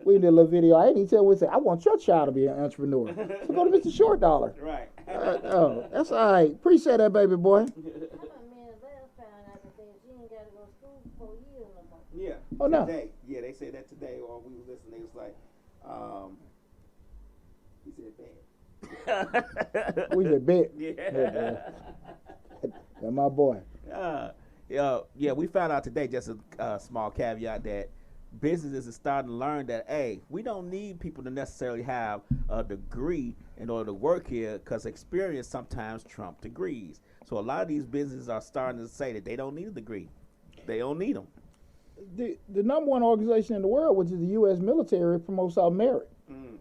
We did a little video. I didn't even tell him, say, I want your child to be an entrepreneur. So go to Mr. Short Dollar. Right. That's all right. Appreciate that, baby boy. Yeah. Oh, no. Today. Yeah, they said that today, or we were listening. They was like, he said bad. We said bet. Yeah. That's my boy. Yeah, we found out today, just a small caveat, that businesses are starting to learn that, hey, we don't need people to necessarily have a degree in order to work here, because experience sometimes trumps degrees. So a lot of these businesses are starting to say that they don't need a degree. They don't need them. The number one organization in the world, which is the U.S. military, promotes our merit.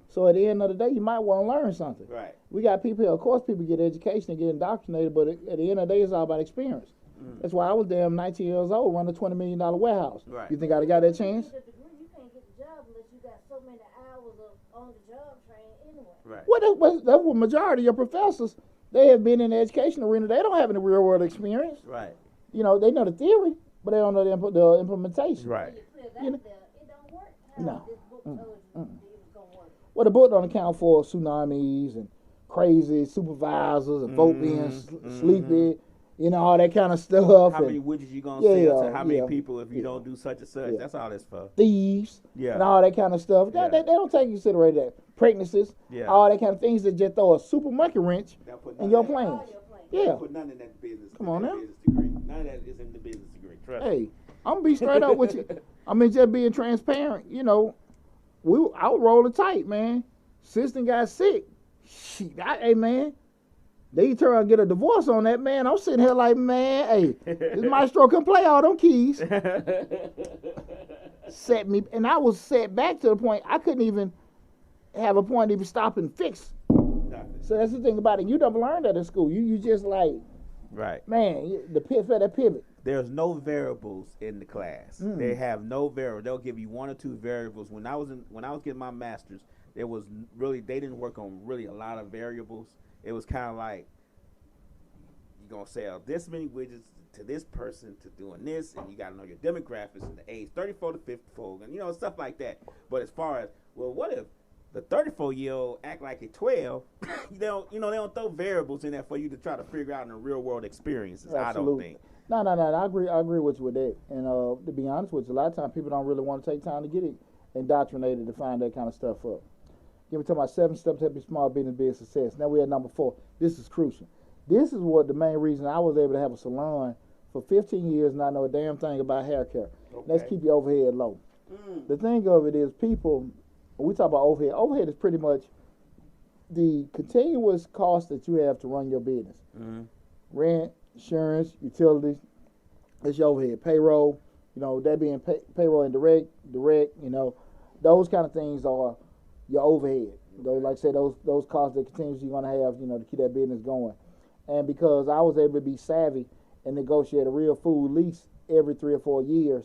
So at the end of the day, you might want to learn something. Right. We got people here. Of course, people get education and get indoctrinated, but at the end of the day, it's all about experience. That's why I was damn 19 years old running a $20 million warehouse. Right. You think I'd have got that chance? You can't get the job unless you got so many hours of on-the-job training anyway. Right. Well, that's what majority of your professors, they have been in the education arena. They don't have any real-world experience. Right. You know, they know the theory, but they don't know the implementation. Right. It don't work. No. This book told you it was gonna work. Well, the book don't account for tsunamis and crazy supervisors and folk being sleepy, you know, all that kind of stuff. How and many widgets you gonna sell to how many people if you yeah. don't do such and such? Yeah. That's all that's for. Thieves and all that kind of stuff. Yeah. They don't take into consideration that. Pregnancies, all that kind of things that just throw a super monkey wrench in your plans. Yeah. Put none in that business. Come on now. Business degree. None of that is in the business degree. Trust me. Hey, I'm gonna be straight up with you. I mean, just being transparent. You know, I was rolling tight, man. Assistant got sick. Shit, hey man, they turn and get a divorce on that, man. I'm sitting here like, man, hey, this maestro can play all them keys. Set me, and I was set back to the point I couldn't even have a point to even stop and fix. So that's the thing about it. You don't learn that in school. You just like, right, man, the pivot. There's no variables in the class. They have no variables. They'll give you one or two variables. When I was getting my master's, they didn't work on really a lot of variables. It was kind of like, you're gonna sell this many widgets to this person to doing this, and you gotta know your demographics and the age 34 to 54, and you know, stuff like that. But as far as, well, what if the 34-year-old act like a 12? they don't throw variables in there for you to try to figure out in the real world experiences. Absolutely. I don't think. No. I agree with you with that. And to be honest with you, a lot of times people don't really want to take time to get it indoctrinated to find that kind of stuff up. Give me to my 7 steps to help your small business be a success. Now we're at number 4. This is crucial. This is what the main reason I was able to have a salon for 15 years and I know a damn thing about hair care. Okay. Let's keep your overhead low. The thing of it is, people, when we talk about overhead, overhead is pretty much the continuous cost that you have to run your business. Rent, insurance, utilities, that's your overhead. Payroll, you know, that being payroll and direct, you know, those kind of things are your overhead. Those, like I said, those costs that continuously you're going to have, you know, to keep that business going. And because I was able to be savvy and negotiate a real food lease every 3 or 4 years,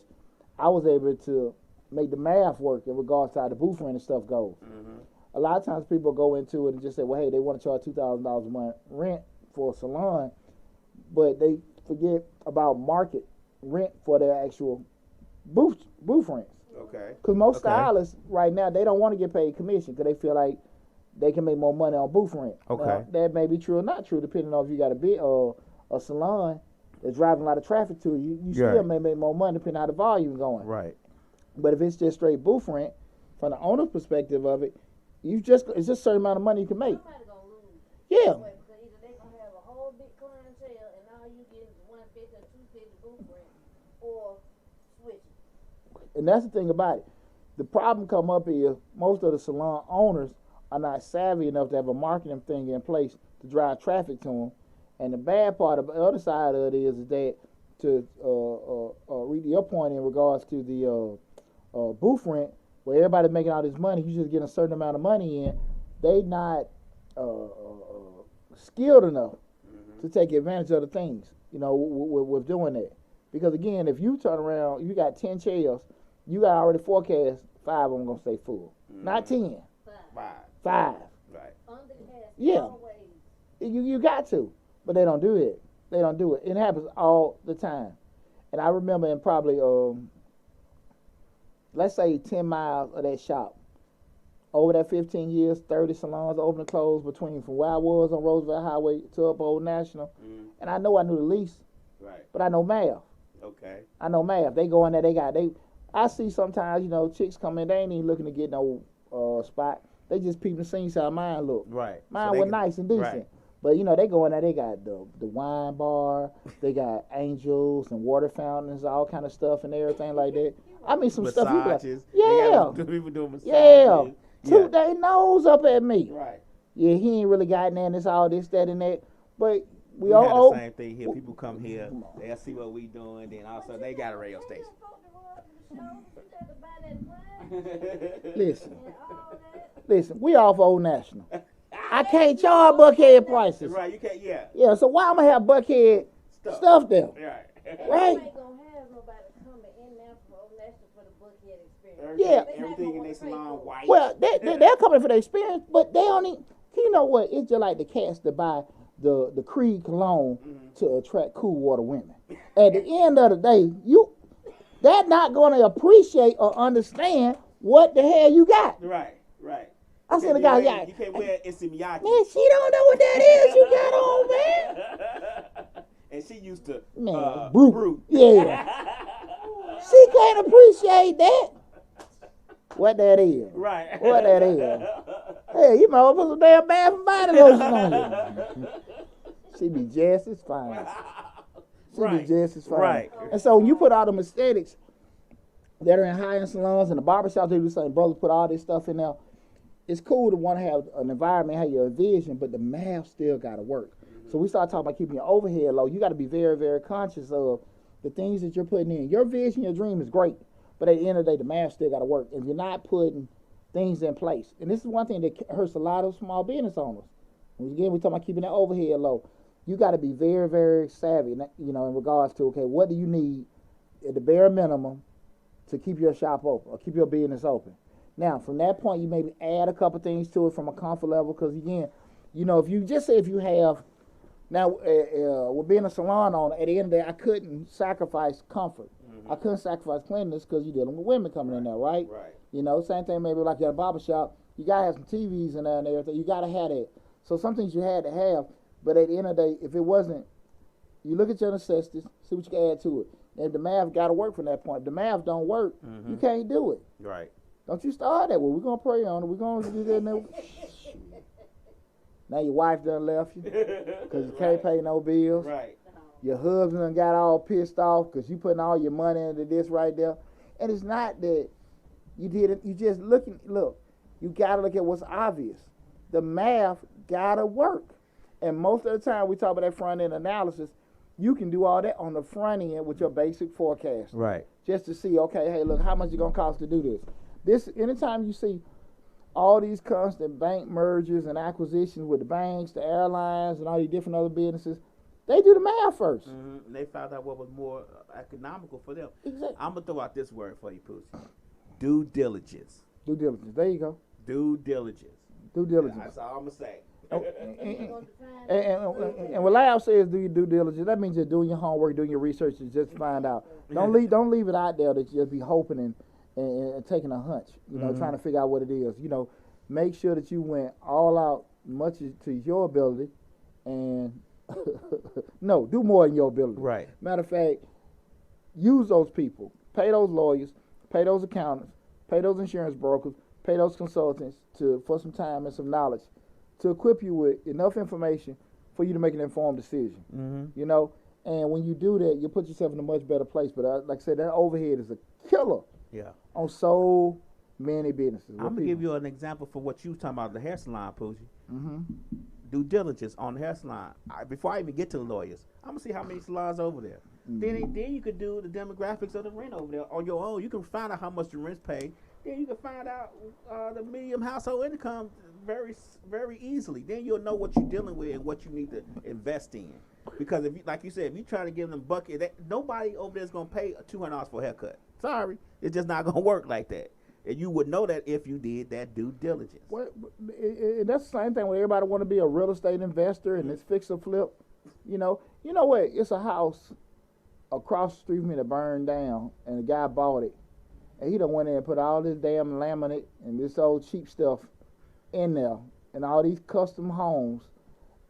I was able to make the math work in regards to how the booth rent and stuff goes. A lot of times people go into it and just say, well, hey, they want to charge $2,000 a month rent for a salon, but they forget about market rent for their actual booth rents. Okay. Because most stylists right now, they don't want to get paid commission because they feel like they can make more money on booth rent. Okay. Now, that may be true or not true, depending on if you got a salon that's driving a lot of traffic to you. You still may make more money depending on how the volume going. Right. But if it's just straight booth rent, from the owner's perspective of it, it's just a certain amount of money you can make. Somebody gonna lose. Yeah. Because either they gonna have a whole big clientele and all you get is 150 or 250 booth rent, or switch. And that's the thing about it. The problem come up is most of the salon owners are not savvy enough to have a marketing thing in place to drive traffic to them. And the bad part of the other side of it is that to read your point in regards to the booth rent, where everybody's making all this money, you just get a certain amount of money in, they not skilled enough to take advantage of the things, you know, with doing that. Because again, if you turn around, you got 10 chairs, you got already forecast 5 of them gonna stay full, not 10. 5. Right. Yeah. You got to, but they don't do it. They don't do it. It happens all the time. And I remember in probably let's say 10 miles of that shop, over that 15 years, 30 salons open and closed between from where I was on Roosevelt Highway to up Old National. And I know I knew the lease, but I know math. Okay. I know math. They go in there, I see sometimes, you know, chicks come in, they ain't even looking to get no spot. They just peeping to see how mine look. Right. Mine was nice and decent. Right. But, you know, they go in there, they got the wine bar, they got angels and water fountains, all kind of stuff and everything like that. I mean, some massages. Stuff. Yeah. People doing massages. Yeah. Toot their nose up at me. Right. Yeah, he ain't really got in this, all this, that, and that. But we all all have the same thing here. People come here, they'll see what we doing, then all of a sudden they got a radio station. Listen, we off Old National. I can't charge Buckhead prices. Right, you can't, yeah. Yeah, so why I'm going to have Buckhead stuff there? Right. Right? You ain't going to have nobody coming in there for Old National for the Buckhead experience. Yeah. Everything in their salon white. Well, they're coming for the experience, but they only, you know what, it's just like the cats that buy the Creed cologne to attract cool water women. At the end of the day, they're not going to appreciate or understand what the hell you got. Right. I seen a guy, yeah. You can't wear Issey Miyake. Man, she don't know what that is you got on, man. And she used to brute. Yeah. She can't appreciate that. What that is. Right. What that is. Hey, you might as well put some damn Bath and Body Lotion on you. She be just as fine. She be just as fine. Right. And so when you put all them aesthetics that are in high-end salons and the barbershops, they do the same. Brothers put all this stuff in there. It's cool to want to have an environment, have your vision, but the math still got to work. So we start talking about keeping your overhead low. You got to be very, very conscious of the things that you're putting in. Your vision, your dream is great, but at the end of the day, the math still got to work. If you're not putting things in place, and this is one thing that hurts a lot of small business owners. Again, we're talking about keeping that overhead low. You got to be very, very savvy, in regards to, okay, what do you need at the bare minimum to keep your shop open or keep your business open? Now, from that point, you maybe add a couple things to it from a comfort level, because again, if you just say if you have, now with being a salon owner, at the end of the day, I couldn't sacrifice comfort. I couldn't sacrifice cleanliness because you're dealing with women coming in there, right? Right. Same thing maybe like at a barber shop, you got to have some TVs in there and everything. You got to have that. So some things you had to have, but at the end of the day, if it wasn't, you look at your necessities, see what you can add to it. And if the math got to work from that point. If the math don't work, you can't do it. Right. Don't you start that way. We're going to pray on it. We're going to do that now. Now your wife done left you because you can't pay no bills. Right. Your husband done got all pissed off because you putting all your money into this right there. And it's not that you did it. You just look, you got to look at what's obvious. The math got to work. And most of the time we talk about that front end analysis, you can do all that on the front end with your basic forecast. Right. Just to see, okay, hey, look, how much it going to cost to do this? Anytime you see all these constant bank mergers and acquisitions with the banks, the airlines, and all these different other businesses, they do the math first. And they found out what was more economical for them. Exactly. I'm going to throw out this word for you, Poochie. Due diligence. Due diligence. There you go. Due diligence. Due diligence. That's all I'm going to say. And what Lyle says, do your due diligence. That means you're doing your homework, doing your research, and just find out. Don't leave it out there that you just be hoping and taking a hunch, trying to figure out what it is. Make sure that you went all out much to your ability, and no, do more than your ability. Right. Matter of fact, use those people, pay those lawyers, pay those accountants, pay those insurance brokers, pay those consultants for some time and some knowledge to equip you with enough information for you to make an informed decision. And when you do that, you put yourself in a much better place. But like I said, that overhead is a killer. Yeah. On so many businesses. I'm gonna give you an example for what you was talking about, the hair salon, Poochie. Due diligence on the hair salon. Before I even get to the lawyers, I'm gonna see how many salons over there. Then you could do the demographics of the rent over there on your own. You can find out how much the rents pay. Then you can find out the medium household income very, very easily. Then you'll know what you're dealing with and what you need to invest in. Because if you, like you said, if you try to give them bucket, nobody over there is gonna pay $200 for a haircut. Sorry, it's just not gonna work like that. And you would know that if you did that due diligence. Well, that's the same thing when everybody want to be a real estate investor and it's fix or flip. You know what? It's a house across the street from me that burned down, and the guy bought it, and he done went in and put all this damn laminate and this old cheap stuff in there, and all these custom homes,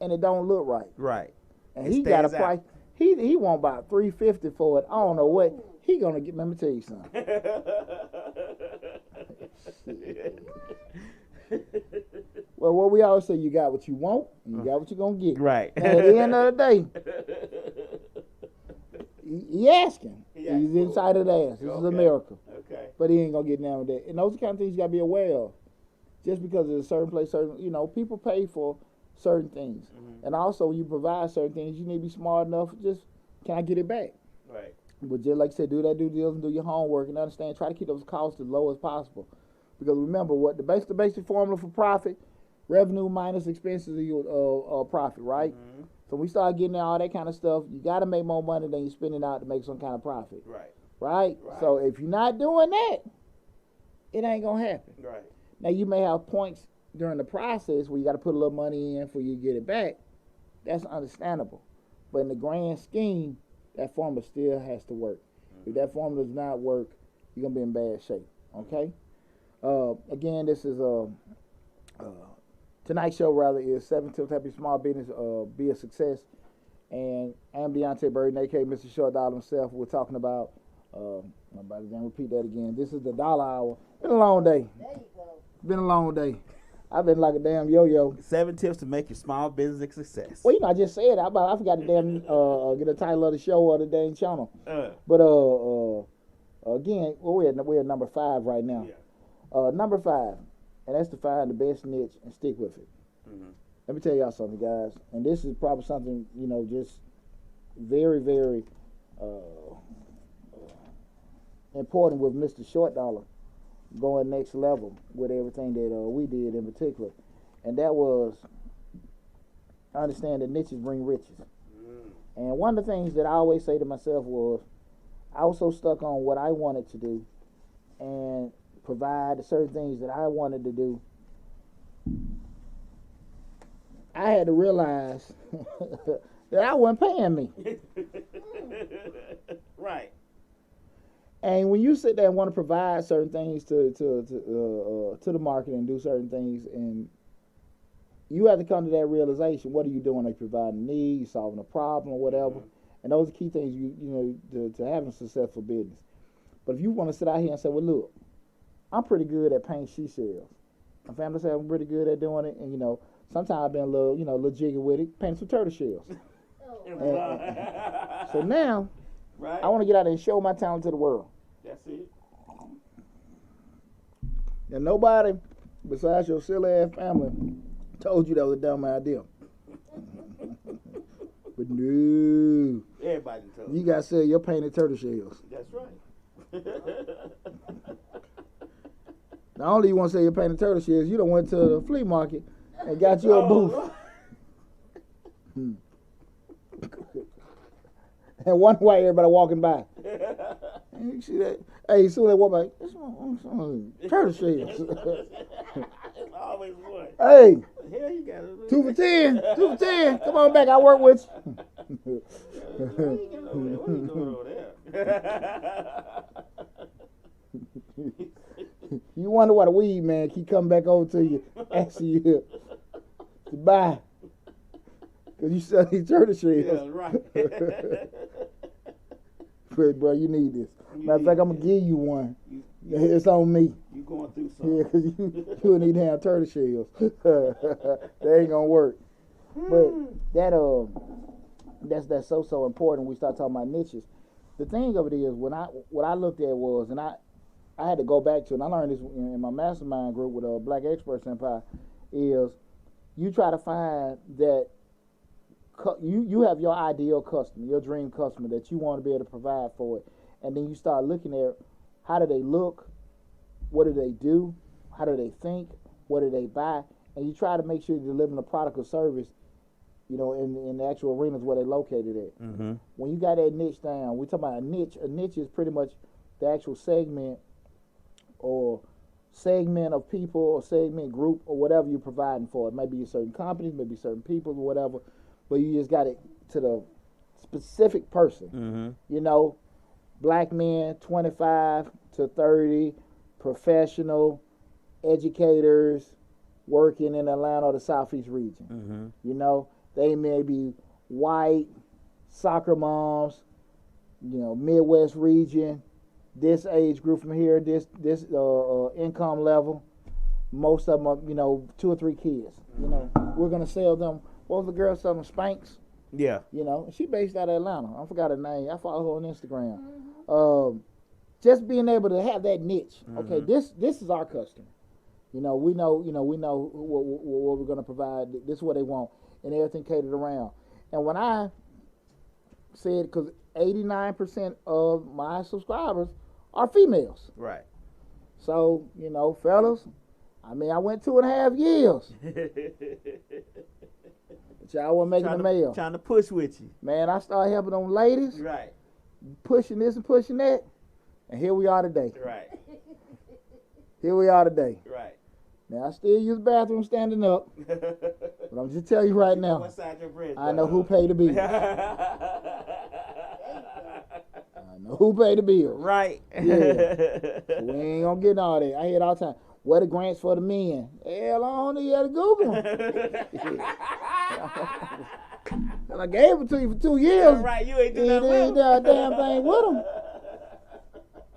and it don't look right. Right. And he got a price. He want about $350 for it. I don't know what he gonna get. Let me tell you something. Well, what we always say, you got what you want, and you got what you're gonna get. Right. And at the end of the day, he asking. He's inside of the ass. This is America. Okay. But he ain't gonna get down with that. And those are the kind of things you gotta be aware of. Just because it's a certain place, people pay for certain things. And also, when you provide certain things, you need to be smart enough. Just, can I get it back? Right. But just like I said, do that due diligence, do your homework, and understand. Try to keep those costs as low as possible. Because remember, what the basic formula for profit, revenue minus expenses of profit, right? So when we start getting all that kind of stuff, you got to make more money than you're spending out to make some kind of profit. Right? So if you're not doing that, it ain't going to happen. Right. Now, you may have points during the process where you got to put a little money in for you to get it back. That's understandable. But in the grand scheme, that formula still has to work. If that formula does not work, you're going to be in bad shape. Okay? Again, this is tonight's show rather is 7 tips to help your small business be a success. And I'm Deonte Burden, aka Mr. Short Dollar himself. We're talking about. Nobody can repeat that again. This is the Dollar Hour. Been a long day. There you go. Been a long day. I've been like a damn yo-yo. 7 tips to make your small business a success. Well, I just said I forgot to damn get the title of the show or the dang channel. But again, we're at number 5 right now. Yeah. Number 5, and that's to find the best niche and stick with it. Mm-hmm. Let me tell y'all something, guys, and this is probably something just very, very important with Mr. Short Dollar going next level with everything that we did in particular, and that was understand that niches bring riches. And one of the things that I always say to myself was I was so stuck on what I wanted to do and provide the certain things that I wanted to do. I had to realize that I wasn't paying me. Right. And when you sit there and want to provide certain things to the market and do certain things, and you have to come to that realization: what are you doing? Are you providing a need, you solving a problem, or whatever? Mm-hmm. And those are key things to having a successful business. But if you want to sit out here and say, "Well, look, I'm pretty good at painting seashells," my family said I'm pretty good at doing it, and sometimes I've been a little jiggy with it, painting some turtle shells. So now. Right. I want to get out there and show my talent to the world. That's it. And nobody besides your silly ass family told you that was a dumb idea. But no. Everybody told you. You got to sell your painted turtle shells. That's right. Not only you want to sell your painted turtle shells, you done went to the flea market and got you a booth. And one way everybody walking by. And you see that? Hey, soon they walk by. This one, turtle shells. Always one. Hey. Hell, you got it. 2 for 10. 2 for 10. Come on back. I work with you. What are you doing over there? You wonder why the weed man keep coming back over to you, asking you to buy. Because you sell these turtle shells. Yeah, right. Bro, you need this. Matter of fact, I'm going to give you one. It's on me. You going through something. Yeah, because you need to have turtle shells. That ain't going to work. But that's so important when we start talking about niches. The thing of it is, what I looked at was, and I had to go back to, and I learned this in my mastermind group with Black Expert Senpai, is you try to find that you have your ideal customer, your dream customer that you want to be able to provide for it. And then you start looking at how do they look, what do they do, how do they think, what do they buy, and you try to make sure you're delivering a product or service, in the actual arenas where they're located at. Mm-hmm. When you got that niche down, we're talking about a niche. A niche is pretty much the actual segment of people or segment group or whatever you're providing for. It might be certain companies, maybe certain people or whatever. But you just got it to the specific person. Mm-hmm. Black men, 25 to 30, professional, educators, working in Atlanta or the Southeast region. Mm-hmm. They may be white, soccer moms, Midwest region, this age group from here, this income level. Most of them are, 2 or 3 kids. We're going to sell them. What was the girl selling Spanx? Yeah. She based out of Atlanta. I forgot her name. I follow her on Instagram. Mm-hmm. Just being able to have that niche. Mm-hmm. Okay, this is our customer. We know what we're going to provide. This is what they want, and everything catered around. And when I said, because 89% of my subscribers are females. Right. So, fellas, I went 2.5 years. Y'all wasn't making the mail. Trying to push with you. Man, I started helping them ladies. Right. Pushing this and pushing that. And here we are today. Right. Here we are today. Right. Now, I still use the bathroom standing up. But I'm just telling you right now. I know who paid the bill. I know who paid the bill. Right. Yeah. So we ain't going to get all that. I hear it all the time. What are grants for the men? Hell, I don't know. You had to Google them. And I gave it to you for 2 years. Yeah, right, you ain't do You nothing ain't with done a them. damn thing with them.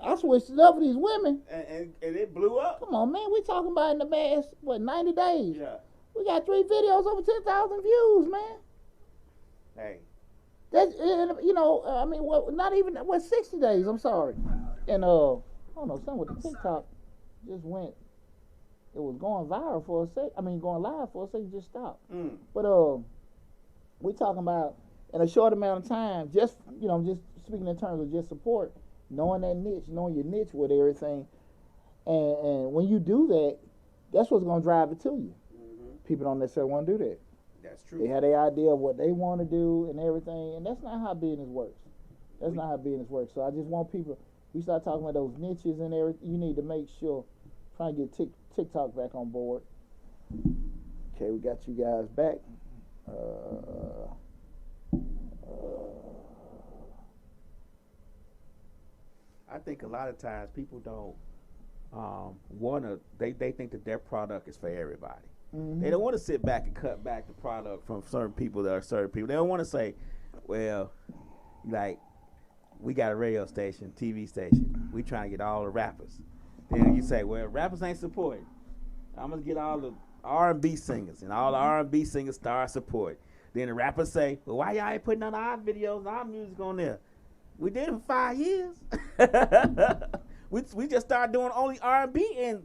I switched it up for these women. And it blew up. Come on, man. We talking about in the past, 90 days. Yeah. We got 3 videos over 10,000 views, man. Hey. That's, I mean, not even, 60 days, I'm sorry. And, I don't know, something with the TikTok just went, it was going viral for a sec, going live for a second, just stopped. But, we talking about, in a short amount of time, just speaking in terms of just support, knowing that niche, knowing your niche with everything. And when you do that, that's what's going to drive it to you. People don't necessarily want to do that. That's true. They have their idea of what they want to do and everything, and that's not how business works. That's not how business works. So I just want people, we start talking about those niches and everything, you need to make sure, try to get TikTok back on board. Okay, we got you guys back. I think a lot of times people don't want to, they think that their product is for everybody. They don't want to sit back and cut back the product from certain people that are certain people. They don't want to say, well, like, we got a radio station, TV station. We trying to get all the rappers. Then you say, well, rappers ain't supporting. I'm going to get all the R&B singers, and all the R&B singers start support. Then the rappers say, well, why y'all ain't putting on our videos, our music on there? We did it for 5 years. we just started doing only R&B, and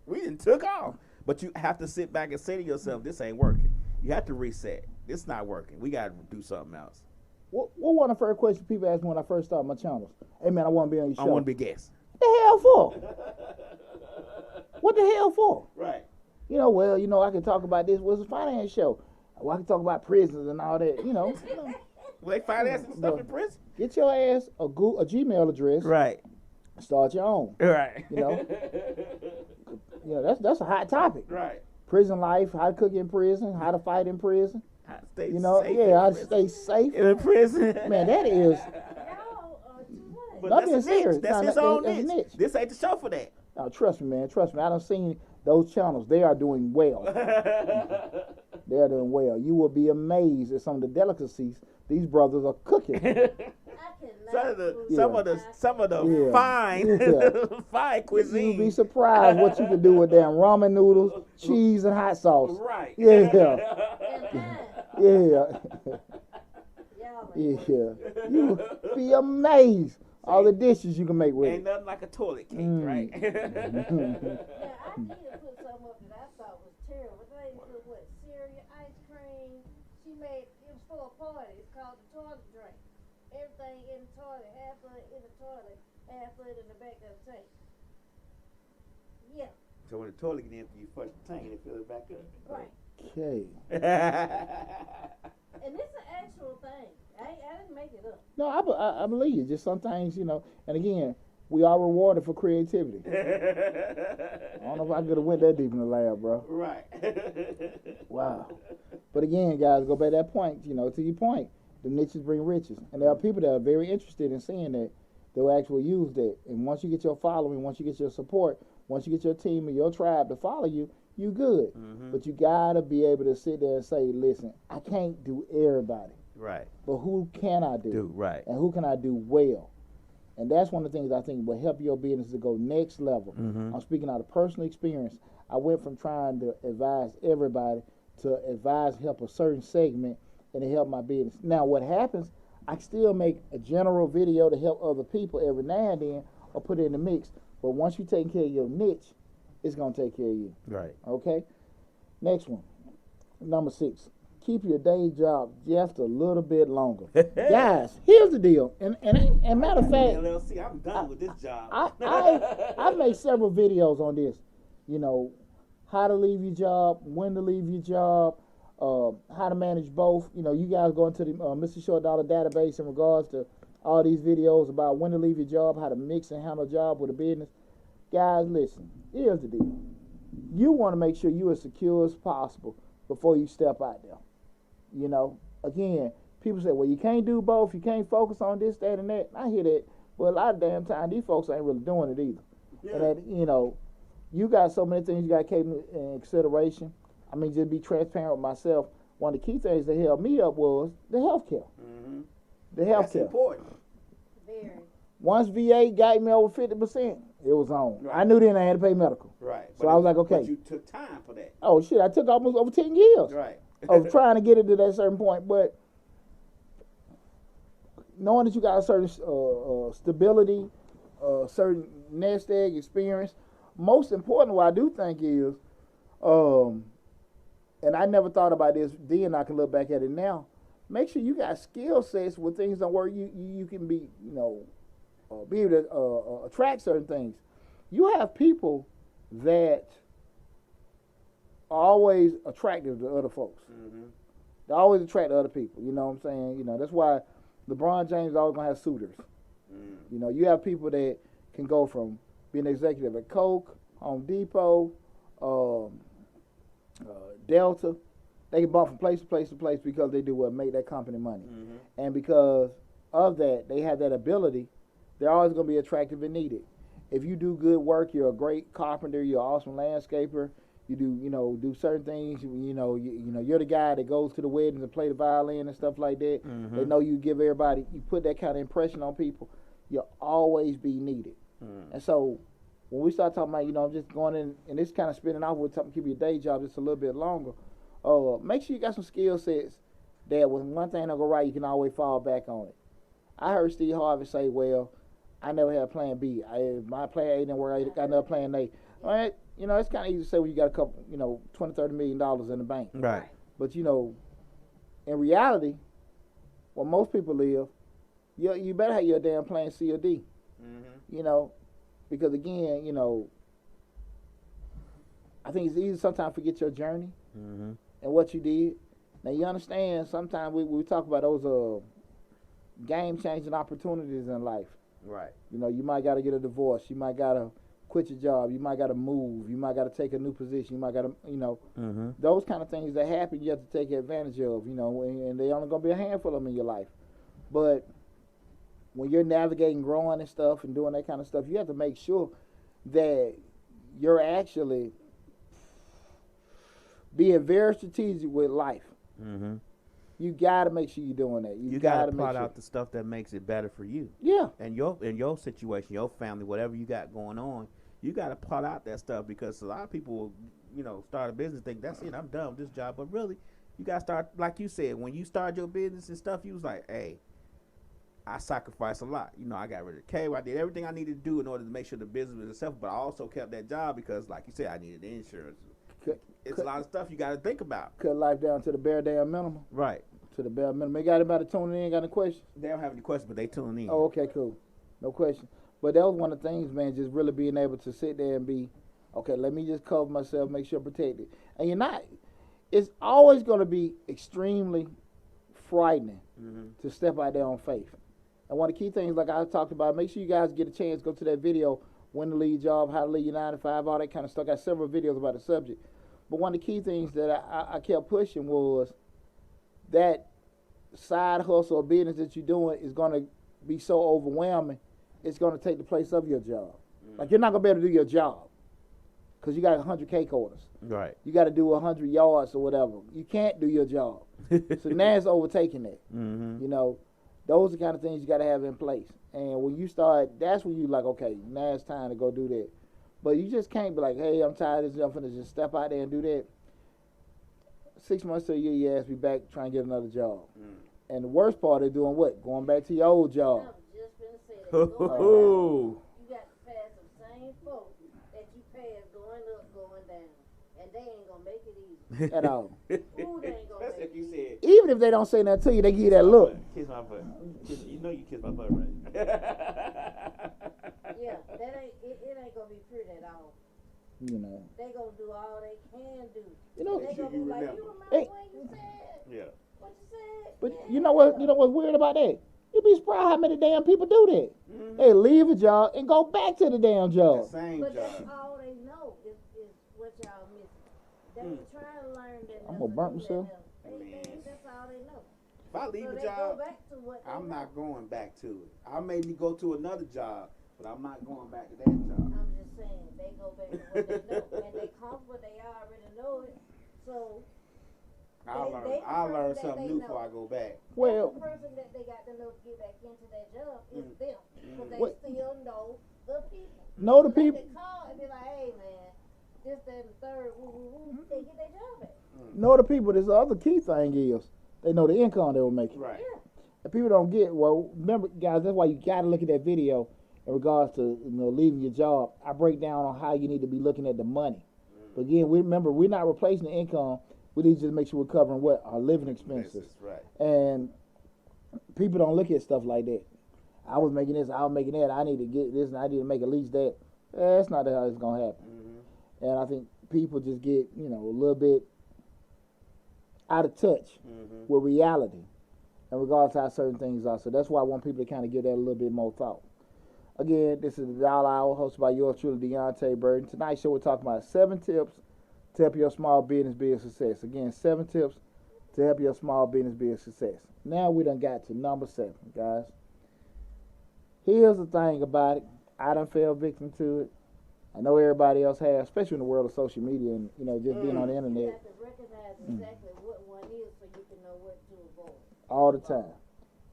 we didn't took off. But you have to sit back and say to yourself, this ain't working. You have to reset. This not working. We got to do something else. What one of the first questions people ask me when I first started my channels? Hey, man, I want to be on your show. I want to be guest. What the hell for? What the hell for? Right. I can talk about this. What's a finance show? Well, I can talk about prisons and all that, Well, they finance stuff in prison. Get your ass a Gmail address. Right. Start your own. Right. That's a hot topic. Right. Prison life, how to cook in prison, how to fight in prison. How to stay safe. How to stay safe in prison. Man, that is. But Not being that's serious. That's his own that's niche. This ain't the show for that. Now, trust me, man. Trust me. I done seen those channels. They are doing well. They are doing well. You will be amazed at some of the delicacies these brothers are cooking. Some of the fine cuisine. You'd be surprised what you can do with damn ramen noodles, cheese, and hot sauce. Right. Yeah. You be amazed all the dishes you can make with it. Ain't nothing like a toilet cake, right? I did put something up that I thought was terrible. The lady put cereal, ice cream. She made it was for a party. It's called the toilet drink. Everything in the toilet, half of it in the toilet, half of it in the back of the tank. Yeah. So when the toilet get empty, you flush the tank and it fills it back up. Right. Okay. And it's an actual thing. I didn't make it up. No, I believe you. Just sometimes, and again, we are rewarded for creativity. I don't know if I could have went that deep in the lab, bro. Right. Wow. But again, guys, go back to that point, to your point. The niches bring riches. And there are people that are very interested in seeing that. They will actually use that. And once you get your following, once you get your support, once you get your team and your tribe to follow you, you good. But you got to be able to sit there and say, listen, I can't do everybody. Right. But who can I do? Right. And who can I do well? And that's one of the things I think will help your business to go next level. I'm speaking out of personal experience. I went from trying to advise everybody to help a certain segment and to help my business. Now, what happens, I still make a general video to help other people every now and then or put it in the mix. But once you take care of your niche, it's going to take care of you. Right. Okay? Next one. Number 6. Keep your day job just a little bit longer. Guys, here's the deal. And matter of fact, LLC, I'm done with this job. I made several videos on this. How to leave your job, when to leave your job, how to manage both. You guys go into the Mr. Short Dollar database in regards to all these videos about when to leave your job, how to mix and handle a job with a business. Guys, listen, here's the deal. You want to make sure you're as secure as possible before you step out there. Again, people say, well, you can't do both. You can't focus on this, that, and that. I hear that. But a lot of damn time, these folks ain't really doing it either. Yeah. And that, you got so many things you got to take in consideration. I mean, just be transparent with myself. One of the key things that held me up was the health care. Mm-hmm. The health That's care. important. Very. Once VA got me over 50%, it was on. Right. I knew then I had to pay medical. Right. So I was like, okay. But you took time for that. Oh, shit, I took almost over 10 years Right. of trying to get it to that certain point. But knowing that you got a certain stability, certain nest egg experience, most important what I do think is, and I never thought about this then, I can look back at it now, make sure you got skill sets when things don't work, you can be, be able to attract certain things. You have people that are always attractive to other folks. Mm-hmm. They always attract other people. You know what I'm saying? That's why LeBron James is always gonna have suitors. Mm. You have people that can go from being executive at Coke, Home Depot, Delta. They can bump from place to place to place because they do what make that company money. Mm-hmm. And because of that, they have that ability. They're always going to be attractive and needed. If you do good work, you're a great carpenter, you're an awesome landscaper. You do certain things. You're the guy that goes to the weddings and play the violin and stuff like that. Mm-hmm. They know you give everybody. You put that kind of impression on people. You'll always be needed. And so when we start talking about, just going in and this kind of spinning off with something, keep your day job just a little bit longer. Make sure you got some skill sets that when one thing don't go right, you can always fall back on it. I heard Steve Harvey say, well, I never had plan B. If my plan A didn't work, I got another plan A. All right, it's kind of easy to say when you got a couple, $20, $30 million in the bank. Right. But, in reality, where most people live, you better have your damn plan C or D. Mm-hmm. Because again, I think it's easy to sometimes forget your journey and what you did. Now you understand. Sometimes we talk about those game-changing opportunities in life. Right. You might got to get a divorce. You might got to quit your job. You might got to move. You might got to take a new position. You might got to, those kind of things that happen. You have to take advantage of. And they only gonna be a handful of them in your life. But when you're navigating, growing and stuff, and doing that kind of stuff, you have to make sure that you're actually being very strategic with life. Mm-hmm. You got to make sure you're doing that. You got to plot out the stuff that makes it better for you. Yeah. And your situation, your family, whatever you got going on, you got to plot out that stuff because a lot of people will, start a business, think that's it, I'm done with this job. But really, you got to start, like you said, when you started your business and stuff, you was like, hey, I sacrificed a lot. I got rid of cable. I did everything I needed to do in order to make sure the business was itself, but I also kept that job because, like you said, I needed the insurance. It's a lot of stuff you got to think about. Cut life down to the bare damn minimum. Right. To the bare minimum. They got anybody tuning in? Got any questions? They don't have any questions, but they tuning in. Oh, okay, cool. No question. But that was one of the things, man, just really being able to sit there and be, okay, let me just cover myself, make sure I'm protected. And you're not. It's always going to be extremely frightening to step out there on faith. And one of the key things, like I talked about, make sure you guys get a chance, go to that video, when to leave job, how to leave your 9 to 5, all that kind of stuff. Got several videos about the subject. But one of the key things that I kept pushing was that side hustle or business that you're doing is going to be so overwhelming, it's going to take the place of your job. Like, you're not going to be able to do your job because you got 100 cake orders. Right. You got to do 100 yards or whatever. You can't do your job. So now it's overtaking that. Those are the kind of things you got to have in place. And when you start, that's when you like, okay, now it's time to go do that. But you just can't be like, hey, I'm tired of this. I'm finna just step out there and do that. 6 months to a year, you ask me back trying to get another job. And the worst part is doing what? Going back to your old job. I was just finna say that. You got to pass the same folks that you passed going up, going down. And they ain't going to make it easy. At all. Ooh, they ain't going to make it easy. Even if they don't say nothing to you, they give you that look. Kiss my butt. You know you kiss my butt, right? Yeah, it ain't going to be pretty at all. They going to do all they can do. They going to be like, you remember Hey. when you said? Yeah. What you said? But Yeah. you know what's weird about that? You'd be surprised how many damn people do that. They leave a job and go back to the damn job. The same But job. that's all they know is what y'all missing. They ain't trying to learn that. I'm gonna burn myself. That's all they know. If I leave So a they job, go back to what they I'm know. not going back to it. I may go to another job, But I'm not going back to that job. I'm just saying, they go back to what they know. And they comfortable, they already know it. So, I'll learn something new before I go back. Well, the person that they got to know to get back into that job is them. Because they What? still know the people. know the So they people. can call and be like, hey, man, this, that, and the third, they get their job back. Know the people. This other key thing is they know the income they were making. Right. Yeah. And people don't get, well, remember, guys, that's why you got to look at that video in regards to, leaving your job. I break down on how you need to be looking at the money. But again, we're not replacing the income. We need to just make sure we're covering what? Our living expenses. Right. And people don't look at stuff like that. I was making this, I was making that, I need to get this, and I need to make at least that. That's not how it's going to happen. Mm-hmm. And I think people just get, a little bit out of touch with reality in regards to how certain things are. So that's why I want people to kind of give that a little bit more thought. Again, this is the Dollar Hour hosted by yours truly, Deonte Burden. Tonight's show we're talking about 7 tips to help your small business be a success. Again, 7 tips to help your small business be a success. Now we done got to number 7, guys. Here's the thing about it. I done fell victim to it. I know everybody else has, especially in the world of social media and, just being on the You internet have to recognize exactly what one is so you can know what to avoid. all the time.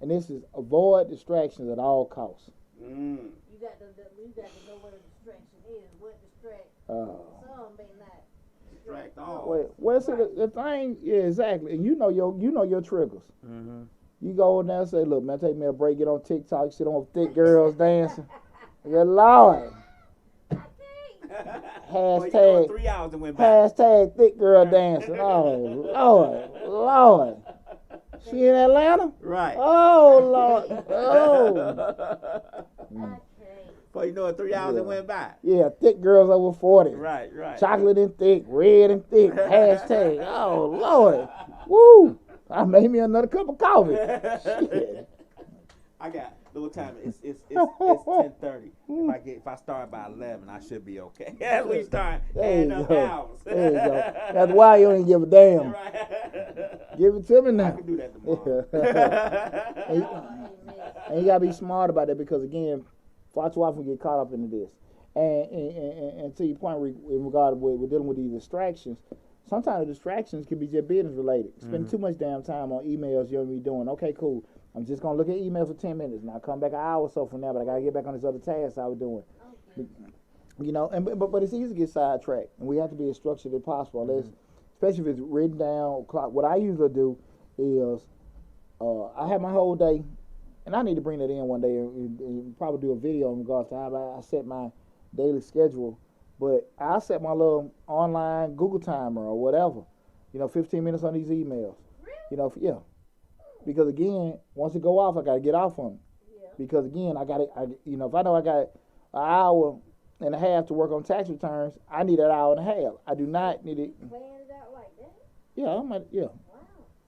And this is avoid distractions at all costs. You got to know what a distraction is, what distract. Some may not Distract all. Well, see, the thing, yeah, exactly. And you know your triggers. Mm-hmm. You go in there and say, look, man, take me a break, get on TikTok, sit on thick girls dancing. Good Lord. Hashtag, 3 hours and went back. hashtag thick girl dancing. Oh, Lord. She in Atlanta? Right. Oh, Lord. Oh. Before you know it, 3 hours and went by. Yeah, thick girls over 40. Right. Chocolate and thick, red and thick. Hashtag. Oh, Lord. Woo. I made me another cup of coffee. Shit. I got little time. It's 10:30. If I start by 11, I should be okay. As we start adding up hours. There you go. That's why you ain't give a damn. Right. Give it to me now. I can do that tomorrow. And you gotta be smart about that because again, far too often we get caught up into this. And to your point in regard to we're dealing with these distractions, sometimes the distractions can be just business related. Spend too much damn time on emails you don't be doing. Okay, cool. I'm just gonna look at emails for 10 minutes and I'll come back an hour or so from now, but I gotta get back on this other task I was doing. Okay. But it's easy to get sidetracked, and we have to be as structured as possible. Especially if it's written down. What I usually do is I have my whole day, and I need to bring that in one day and probably do a video in regards to how I set my daily schedule. But I set my little online Google timer or whatever. 15 minutes on these emails. Really? Yeah. Because again, once it go off, I gotta get off on it. Yeah. Because again, if I know I got an hour and a half to work on tax returns, I need that hour and a half. I do not need it. Plan it out like that? Yeah, Wow.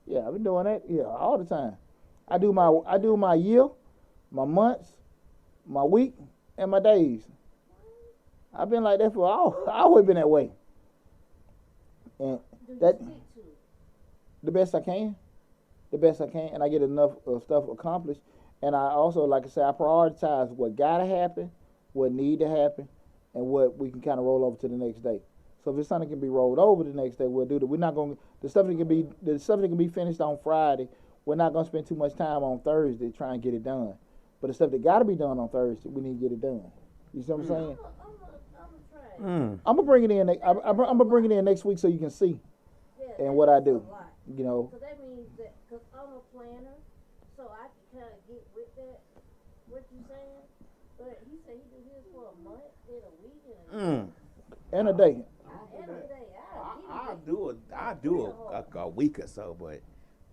yeah, I've been doing that, all the time. I do my year, my months, my week, and my days. I've been like that for I always been that way. And Do you that stick to it? the best I can. And I get enough stuff accomplished. And I also, like I said, I prioritize what gotta happen, what need to happen, and what we can kind of roll over to the next day. So if it's something that can be rolled over the next day, we'll do that. We're not going the stuff that can be finished on Friday. We're not going to spend too much time on Thursday trying to get it done. But the stuff that got to be done on Thursday, we need to get it done. You see what I'm saying? I'm I'm gonna bring it in. I'm gonna bring it in next week so you can see yeah, and what I do. a lot. You know. So that means that, because I'm a planner, so I can kind of get with that, what you saying. But he said he do his for a month, then a week, and And a day. I do a week or so, but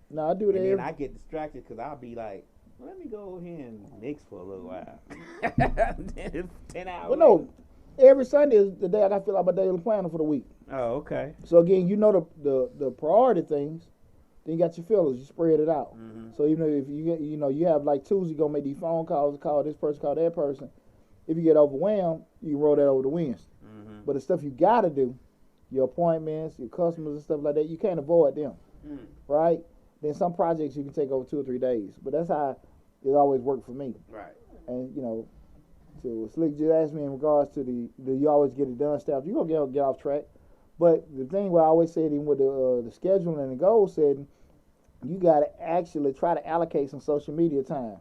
No, I do that. and then I get distracted because I'll be like, let me go over here and mix for a little while. Then it's 10 hours. Well, no. Every Sunday is the day I gotta fill out my daily planner for the week. Oh, okay. So again, the priority things, then you got your fillers. You spread it out. So even if you get, you have like Tuesday, gonna make these phone calls, call this person, call that person. If you get overwhelmed, you can roll that over to Wednesday. But the stuff you gotta do, your appointments, your customers and stuff like that, you can't avoid them, right? Then some projects you can take over 2 or 3 days. But that's how it always worked for me. Right. And Slick just asked me in regards to do you always get it done stuff. You're going to get off track. But the thing what I always said, even with the scheduling and the goal setting, you got to actually try to allocate some social media time.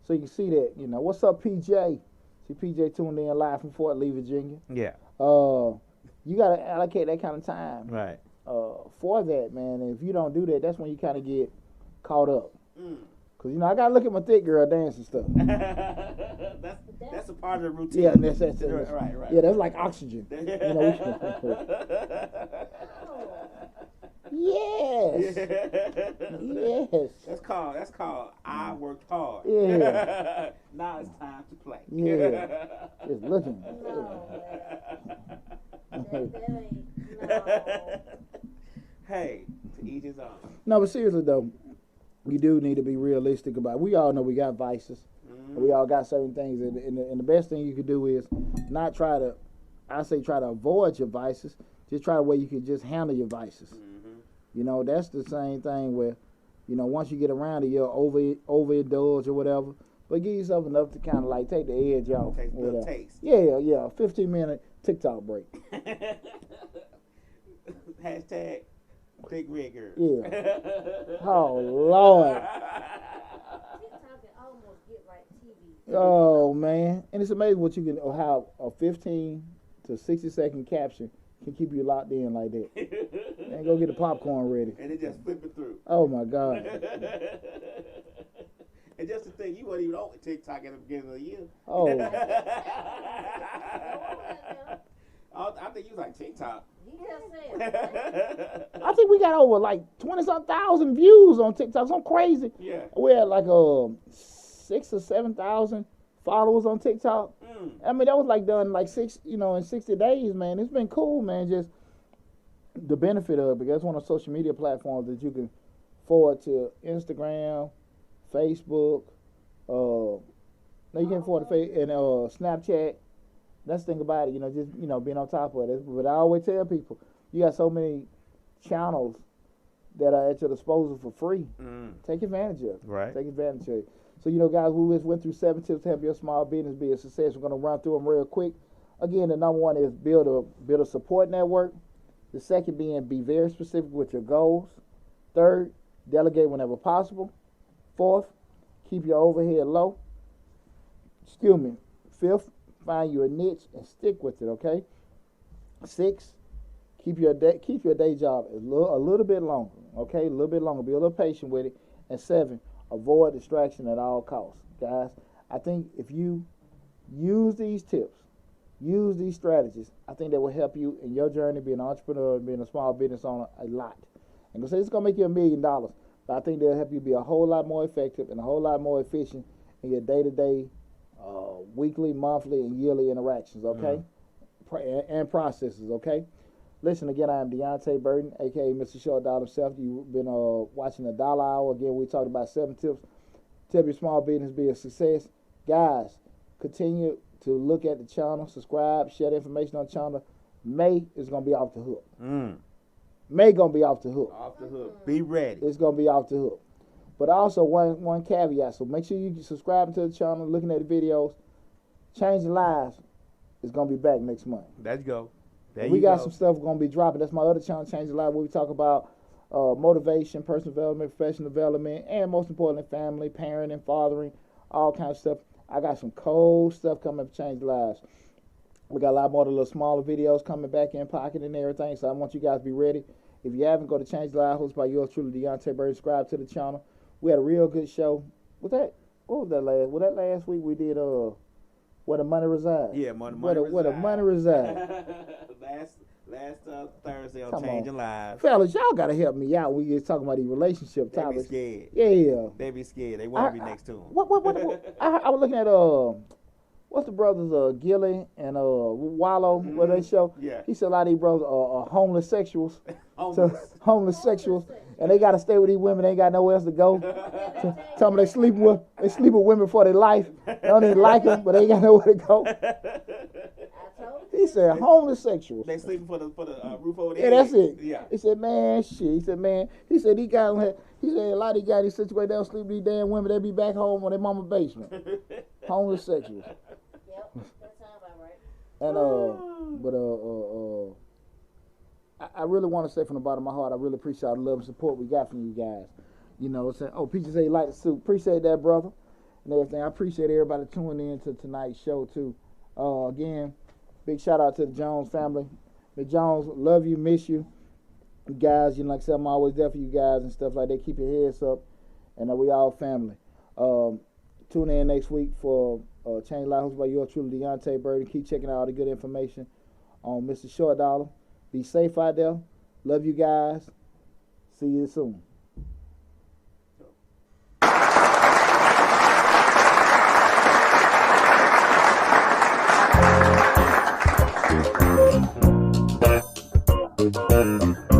So you can see that, what's up, PJ? See, PJ tuned in live from Fort Lee, Virginia. Yeah. You got to allocate that kind of time. Right. For that, man. And if you don't do that, that's when you kind of get caught up. Because, I got to look at my thick girl dancing stuff. That's a part of the routine. Yeah, that's right. Yeah, that's like oxygen. Yes. Yes. That's called I worked hard. Yeah. Now it's time to play. Yeah. Just looking. Hey, to each his own. No, but seriously though, we do need to be realistic about it. We all know we got vices. We all got certain things, and the best thing you could do is not try to avoid your vices. Just try the way you can just handle your vices. That's the same thing where, once you get around it, you'll overindulge or whatever. But give yourself enough to kind of like take the edge off. Take the taste. Yeah, 15-minute TikTok break. Hashtag Big Red Girl. Yeah. Oh, Lord. Oh, man. And it's amazing what you can, how a 15 to 60 second caption can keep you locked in like that. And go get the popcorn ready. And it just flip it through. Oh, my God. And just to think, you weren't even on TikTok at the beginning of the year. Oh. I think you was like TikTok. I think we got over like 20-some thousand views on TikTok. Something crazy. Yeah. We had like 6,000 or 7,000 followers on TikTok. I mean, that was like done like in 60 days, man. It's been cool, man. Just the benefit of it, because it's one of the social media platforms that you can forward to Instagram, Facebook. No, you can forward to and Snapchat. That's the thing about it, just being on top of it. But I always tell people, you got so many channels that are at your disposal for free. Take advantage of it. Right. Take advantage of it. So, guys, we just went through 7 tips to help your small business be a success. We're going to run through them real quick. Again, the number one is build a support network. The second being be very specific with your goals. Third, delegate whenever possible. Fourth, keep your overhead low. Fifth, find you a niche and stick with it, okay? 6, keep your day job a little bit longer, okay? A little bit longer. Be a little patient with it. And 7, avoid distraction at all costs. Guys, I think if you use these tips, use these strategies, I think that will help you in your journey being an entrepreneur and being a small business owner a lot. I'm going to say it's going to make you $1 million, but I think they'll help you be a whole lot more effective and a whole lot more efficient in your day-to-day, weekly, monthly, and yearly interactions, okay? And processes, okay? Listen, again, I am Deonte Burden, a.k.a. Mr. Short Dollar himself. You've been watching the Dollar Hour. Again, we talked about 7 tips to help your small business be a success. Guys, continue to look at the channel, subscribe, share the information on the channel. May is going to be off the hook. May going to be off the hook. Off the hook. Be ready. It's going to be off the hook. But also one caveat. So make sure you subscribe to the channel, looking at the videos. Changing Lives is going to be back next month. Let's go. We got some stuff going to be dropping. That's my other channel, Changing Lives, where we talk about motivation, personal development, professional development, and most importantly, family, parenting, fathering, all kinds of stuff. I got some cold stuff coming to Change Lives. We got a lot more of the little smaller videos coming back in pocket and everything, so I want you guys to be ready. If you haven't, go to Change Lives, hosted by yours truly, Deonte Burden. Subscribe to the channel. We had a real good show. What was that last? Was that last week we did Where the Money Resides? Yeah, Where the Money Resides. last Thursday on Changing Lives. Fellas, y'all got to help me out when you're talking about these relationship topics. They be scared. Yeah. They be scared. They want to be next to them. What I was looking at, what's the brothers, Gilly and Wallow, where they show? Yeah. He said a lot of these brothers are homeless sexuals. Homeless. Sexuals. And they got to stay with these women. They ain't got nowhere else to go. Tell them they sleep with women for their life. They don't even like them, but they ain't got nowhere to go. He said homeless sexuals. They sleeping for the roof over their head. Yeah, that's it. Yeah. He said, man, shit. He said a lot of these guys in these situations, they don't sleep with these damn women. They be back home on their mama's basement. Homeless sexuals. Yep. And I really want to say from the bottom of my heart, I really appreciate all the love and support we got from you guys. You know, saying, oh, Peaches say you like the suit. Appreciate that, brother, and everything. I appreciate everybody tuning in to tonight's show too. Again, big shout out to the Jones family. Miss Jones, love you, miss you. You guys, you know, like I said, I'm always there for you guys and stuff like that. Keep your heads up, and we all family. Tune in next week for Change Life hosted by yours truly, Deonte Burden. Keep checking out all the good information on Mr. Short Dollar. Be safe out there. Love you guys. See you soon. Thank you.